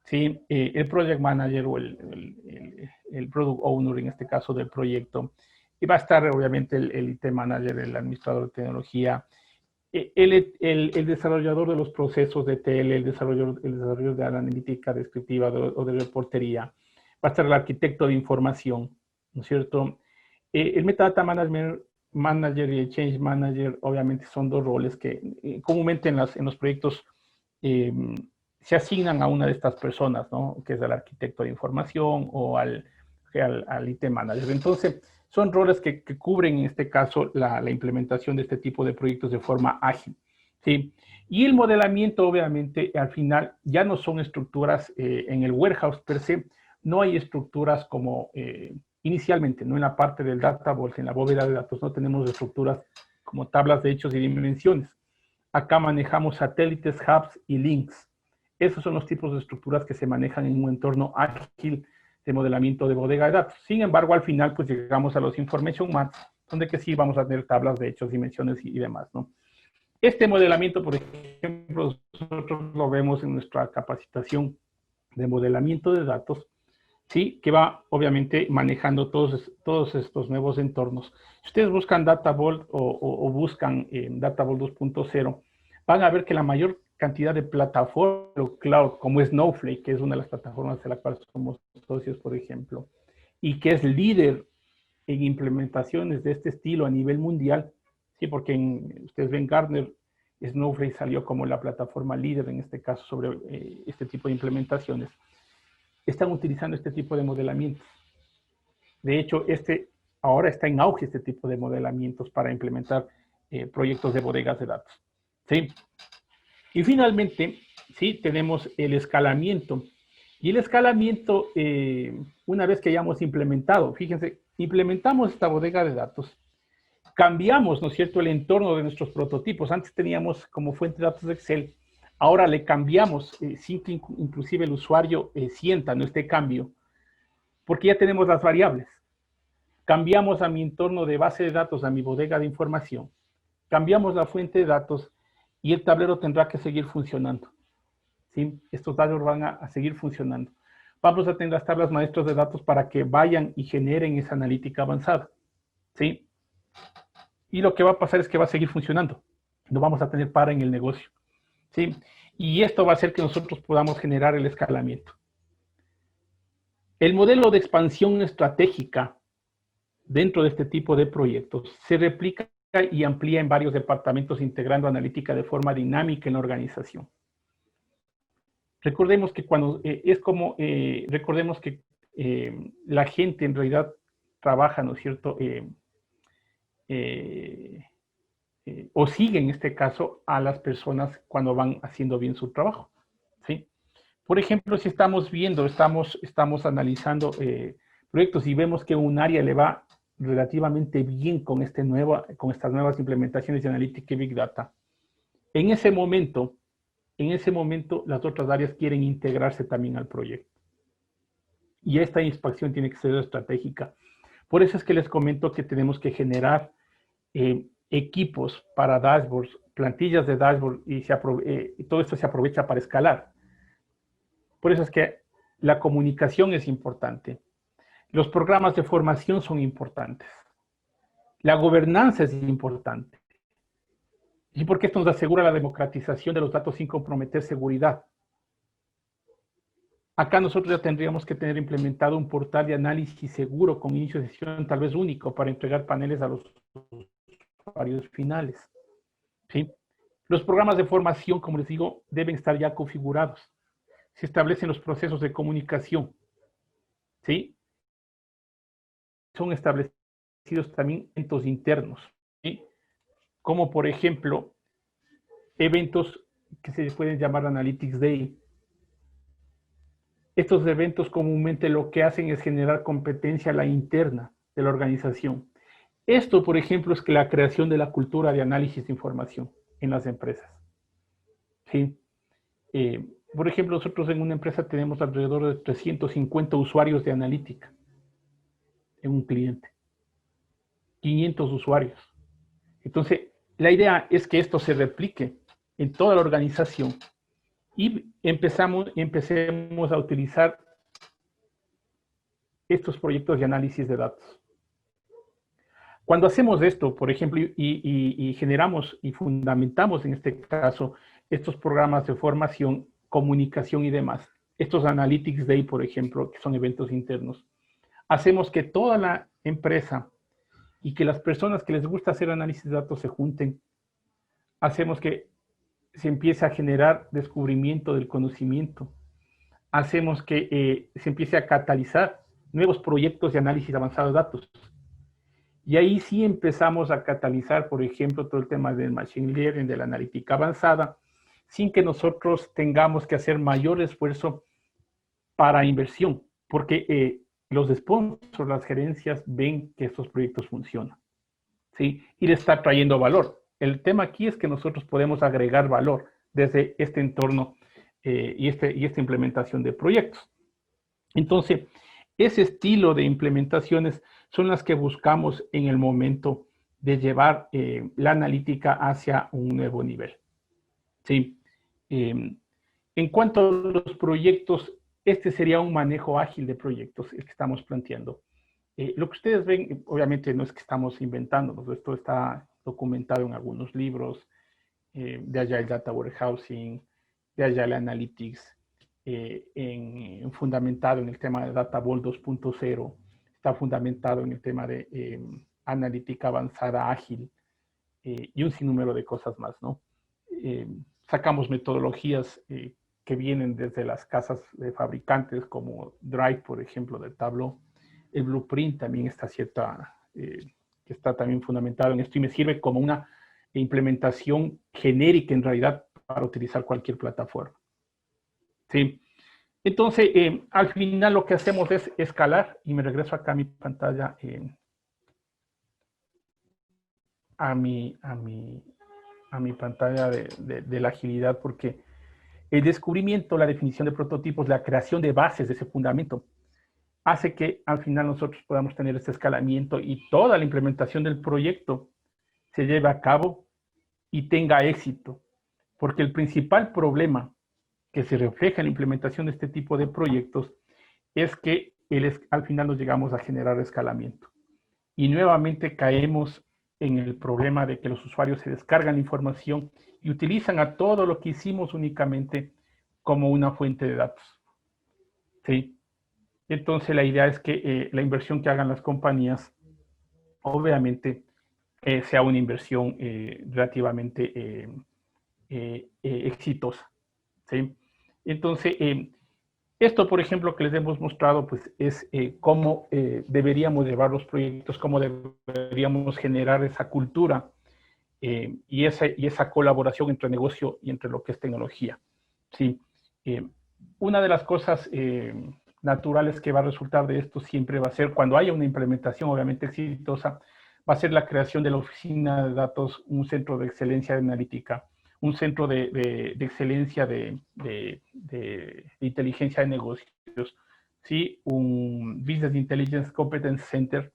¿sí? El project manager o el product owner, en este caso del proyecto. Y va a estar obviamente el IT manager, el administrador de tecnología, el desarrollador de los procesos de TL, el desarrollador de la analítica descriptiva o de reportería, va a estar el arquitecto de información, ¿no es cierto? El Metadata Manager y el Change Manager obviamente son dos roles que comúnmente en los proyectos se asignan a una de estas personas, ¿no? Que es el arquitecto de información o al IT Manager. Entonces, son roles que cubren en este caso la implementación de este tipo de proyectos de forma ágil, ¿sí? Y el modelamiento, obviamente, al final ya no son estructuras en el warehouse per se, no hay estructuras como inicialmente, no en la parte del Data Vault, en la bóveda de datos, no tenemos estructuras como tablas de hechos y dimensiones. Acá manejamos satélites, hubs y links. Esos son los tipos de estructuras que se manejan en un entorno ágil de modelamiento de bodega de datos. Sin embargo, al final, pues llegamos a los information maps, donde que sí vamos a tener tablas de hechos, dimensiones y demás, ¿no? Este modelamiento, por ejemplo, nosotros lo vemos en nuestra capacitación de modelamiento de datos, ¿sí? Que va, obviamente, manejando todos estos nuevos entornos. Si ustedes buscan Data Vault o buscan Data Vault 2.0, van a ver que la mayor cantidad de plataformas cloud, como Snowflake, que es una de las plataformas de la cual somos socios, por ejemplo, y que es líder en implementaciones de este estilo a nivel mundial, sí, porque ustedes ven Gartner, Snowflake salió como la plataforma líder en este caso sobre este tipo de implementaciones. Están utilizando este tipo de modelamientos. De hecho, ahora está en auge este tipo de modelamientos para implementar proyectos de bodegas de datos, ¿sí? Y finalmente, sí, tenemos el escalamiento. Y el escalamiento, una vez que hayamos implementado, fíjense, implementamos esta bodega de datos, cambiamos, ¿no es cierto?, el entorno de nuestros prototipos. Antes teníamos como fuente de datos de Excel, ahora le cambiamos, sin que inclusive el usuario sienta, ¿no?, este cambio, porque ya tenemos las variables. Cambiamos a mi entorno de base de datos, a mi bodega de información, cambiamos la fuente de datos y el tablero tendrá que seguir funcionando, ¿sí? Estos datos van a seguir funcionando. Vamos a tener las tablas maestras de datos para que vayan y generen esa analítica avanzada, ¿sí? Y lo que va a pasar es que va a seguir funcionando. No vamos a tener para en el negocio, ¿sí? Y esto va a hacer que nosotros podamos generar el escalamiento. El modelo de expansión estratégica dentro de este tipo de proyectos se replica y amplía en varios departamentos integrando analítica de forma dinámica en la organización. Recordemos que recordemos que la gente en realidad trabaja, ¿no es cierto?, o sigue en este caso a las personas cuando van haciendo bien su trabajo, ¿sí? Por ejemplo, si estamos analizando proyectos y vemos que un área le va relativamente bien con estas nuevas implementaciones de analítica y Big Data, en ese momento las otras áreas quieren integrarse también al proyecto. Y esta inspección tiene que ser estratégica. Por eso es que les comento que tenemos que generar equipos para dashboards, plantillas de dashboard, y todo esto se aprovecha para escalar. Por eso es que la comunicación es importante. Los programas de formación son importantes. La gobernanza es importante. Y porque esto nos asegura la democratización de los datos sin comprometer seguridad. Acá nosotros ya tendríamos que tener implementado un portal de análisis seguro con inicio de sesión tal vez único para entregar paneles a los usuarios finales, ¿sí? Los programas de formación, como les digo, deben estar ya configurados. Se establecen los procesos de comunicación, ¿sí? Son establecidos también eventos internos, ¿sí? Como por ejemplo, eventos que se pueden llamar Analytics Day, Estos eventos comúnmente lo que hacen es generar competencia a la interna de la organización. Esto, por ejemplo, es que la creación de la cultura de análisis de información en las empresas. ¿Sí? Por ejemplo, nosotros en una empresa tenemos alrededor de 350 usuarios de analítica en un cliente. 500 usuarios. Entonces, la idea es que esto se replique en toda la organización y empecemos a utilizar estos proyectos de análisis de datos. Cuando hacemos esto, por ejemplo, y generamos y fundamentamos en este caso estos programas de formación, comunicación y demás, estos Analytics Day, por ejemplo, que son eventos internos, hacemos que toda la empresa y que las personas que les gusta hacer análisis de datos se junten, hacemos que se empiece a generar descubrimiento del conocimiento, hacemos que se empiece a catalizar nuevos proyectos de análisis avanzado de datos. Y ahí sí empezamos a catalizar, por ejemplo, todo el tema del machine learning, de la analítica avanzada, sin que nosotros tengamos que hacer mayor esfuerzo para inversión, porque los sponsors, las gerencias ven que estos proyectos funcionan, ¿sí? Y le está trayendo valor. El tema aquí es que nosotros podemos agregar valor desde este entorno y esta implementación de proyectos. Entonces, ese estilo de implementaciones son las que buscamos en el momento de llevar la analítica hacia un nuevo nivel. ¿Sí? En cuanto a los proyectos, este sería un manejo ágil de proyectos, el que estamos planteando. Lo que ustedes ven, obviamente no es que estamos inventando, esto está documentado en algunos libros, de Agile Data Warehousing, de Agile Analytics, fundamentado en el tema de Data Vault 2.0, está fundamentado en el tema de analítica avanzada ágil y un sinnúmero de cosas más, ¿no? Sacamos metodologías que vienen desde las casas de fabricantes como Drive, por ejemplo, de Tableau. El Blueprint también está que está también fundamentado en esto y me sirve como una implementación genérica en realidad para utilizar cualquier plataforma. ¿Sí? Entonces, al final lo que hacemos es escalar, y me regreso acá a mi pantalla, a mi pantalla de la agilidad, porque el descubrimiento, la definición de prototipos, la creación de bases de ese fundamento, hace que al final nosotros podamos tener este escalamiento y toda la implementación del proyecto se lleve a cabo y tenga éxito. Porque el principal problema que se refleja en la implementación de este tipo de proyectos es que al final nos llegamos a generar escalamiento. Y nuevamente caemos en el problema de que los usuarios se descargan la información y utilizan a todo lo que hicimos únicamente como una fuente de datos. ¿Sí? Entonces la idea es que la inversión que hagan las compañías, obviamente, sea una inversión relativamente exitosa. ¿Sí? Entonces, esto, por ejemplo, que les hemos mostrado, pues es cómo deberíamos llevar los proyectos, cómo deberíamos generar esa cultura y esa colaboración entre negocio y entre lo que es tecnología. ¿Sí? Una de las cosas naturales que va a resultar de esto siempre va a ser, cuando haya una implementación obviamente exitosa, va a ser la creación de la oficina de datos, un centro de excelencia de analítica, un centro de excelencia de inteligencia de negocios, ¿sí? Un Business Intelligence Competence Center,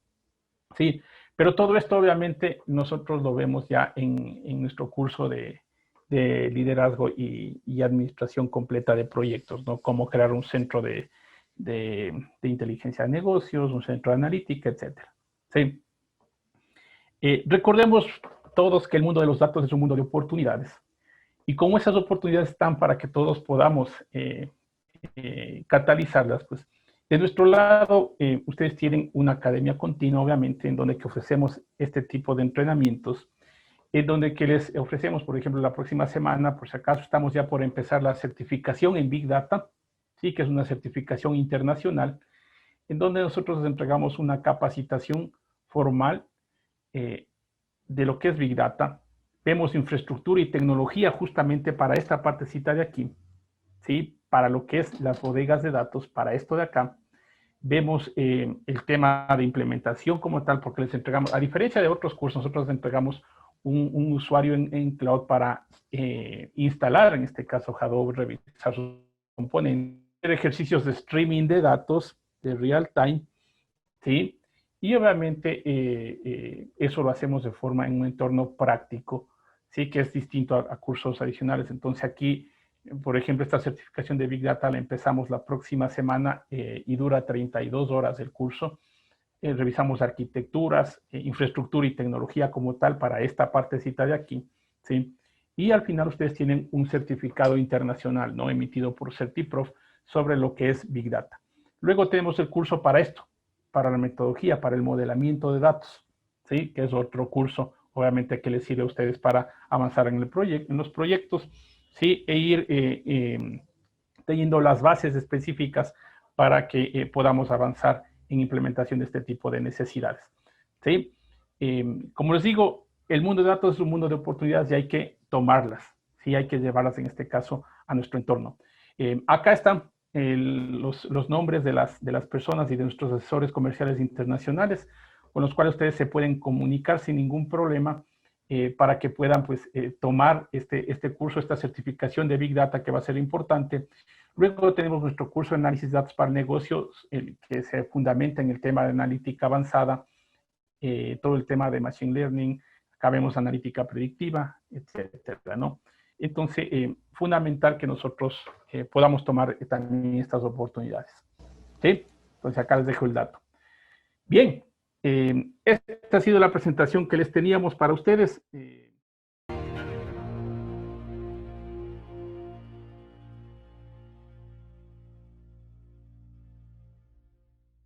¿sí? Pero todo esto obviamente nosotros lo vemos ya en nuestro curso de liderazgo y administración completa de proyectos, ¿no? Cómo crear un centro de inteligencia de negocios, un centro de analítica, etcétera. ¿Sí? Recordemos todos que el mundo de los datos es un mundo de oportunidades. Y como esas oportunidades están para que todos podamos catalizarlas, pues de nuestro lado, ustedes tienen una academia continua, obviamente, en donde que ofrecemos este tipo de entrenamientos, en donde que les ofrecemos, por ejemplo, la próxima semana, por si acaso estamos ya por empezar la certificación en Big Data, sí, que es una certificación internacional, en donde nosotros les entregamos una capacitación formal de lo que es Big Data. Vemos infraestructura y tecnología justamente para esta partecita de aquí, ¿sí? Para lo que es las bodegas de datos, para esto de acá, vemos el tema de implementación como tal, porque les entregamos, a diferencia de otros cursos, nosotros les entregamos un usuario en cloud para instalar, en este caso Hadoop, revisar sus componentes, hacer ejercicios de streaming de datos de real time, ¿sí? Y obviamente eso lo hacemos de forma en un entorno práctico, ¿sí? Que es distinto a cursos adicionales. Entonces aquí, por ejemplo, esta certificación de Big Data la empezamos la próxima semana y dura 32 horas el curso. Revisamos arquitecturas, infraestructura y tecnología como tal para esta partecita de aquí, ¿sí? Y al final ustedes tienen un certificado internacional, ¿no? Emitido por CertiProf sobre lo que es Big Data. Luego tenemos el curso para esto, para la metodología, para el modelamiento de datos, ¿sí? Que es otro curso, obviamente, que les sirve a ustedes para avanzar en los proyectos, ¿sí? E ir teniendo las bases específicas para que podamos avanzar en implementación de este tipo de necesidades, ¿sí? Como les digo, el mundo de datos es un mundo de oportunidades y hay que tomarlas, ¿sí? Hay que llevarlas, en este caso, a nuestro entorno. Acá están los nombres de las personas y de nuestros asesores comerciales internacionales con los cuales ustedes se pueden comunicar sin ningún problema para que puedan pues, tomar este curso, esta certificación de Big Data que va a ser importante. Luego tenemos nuestro curso de análisis de datos para negocios, que se fundamenta en el tema de analítica avanzada, todo el tema de Machine Learning, acá vemos analítica predictiva, etcétera, ¿no? Entonces, fundamental que nosotros podamos tomar también estas oportunidades. ¿Sí? Entonces, acá les dejo el dato. Bien, esta ha sido la presentación que les teníamos para ustedes.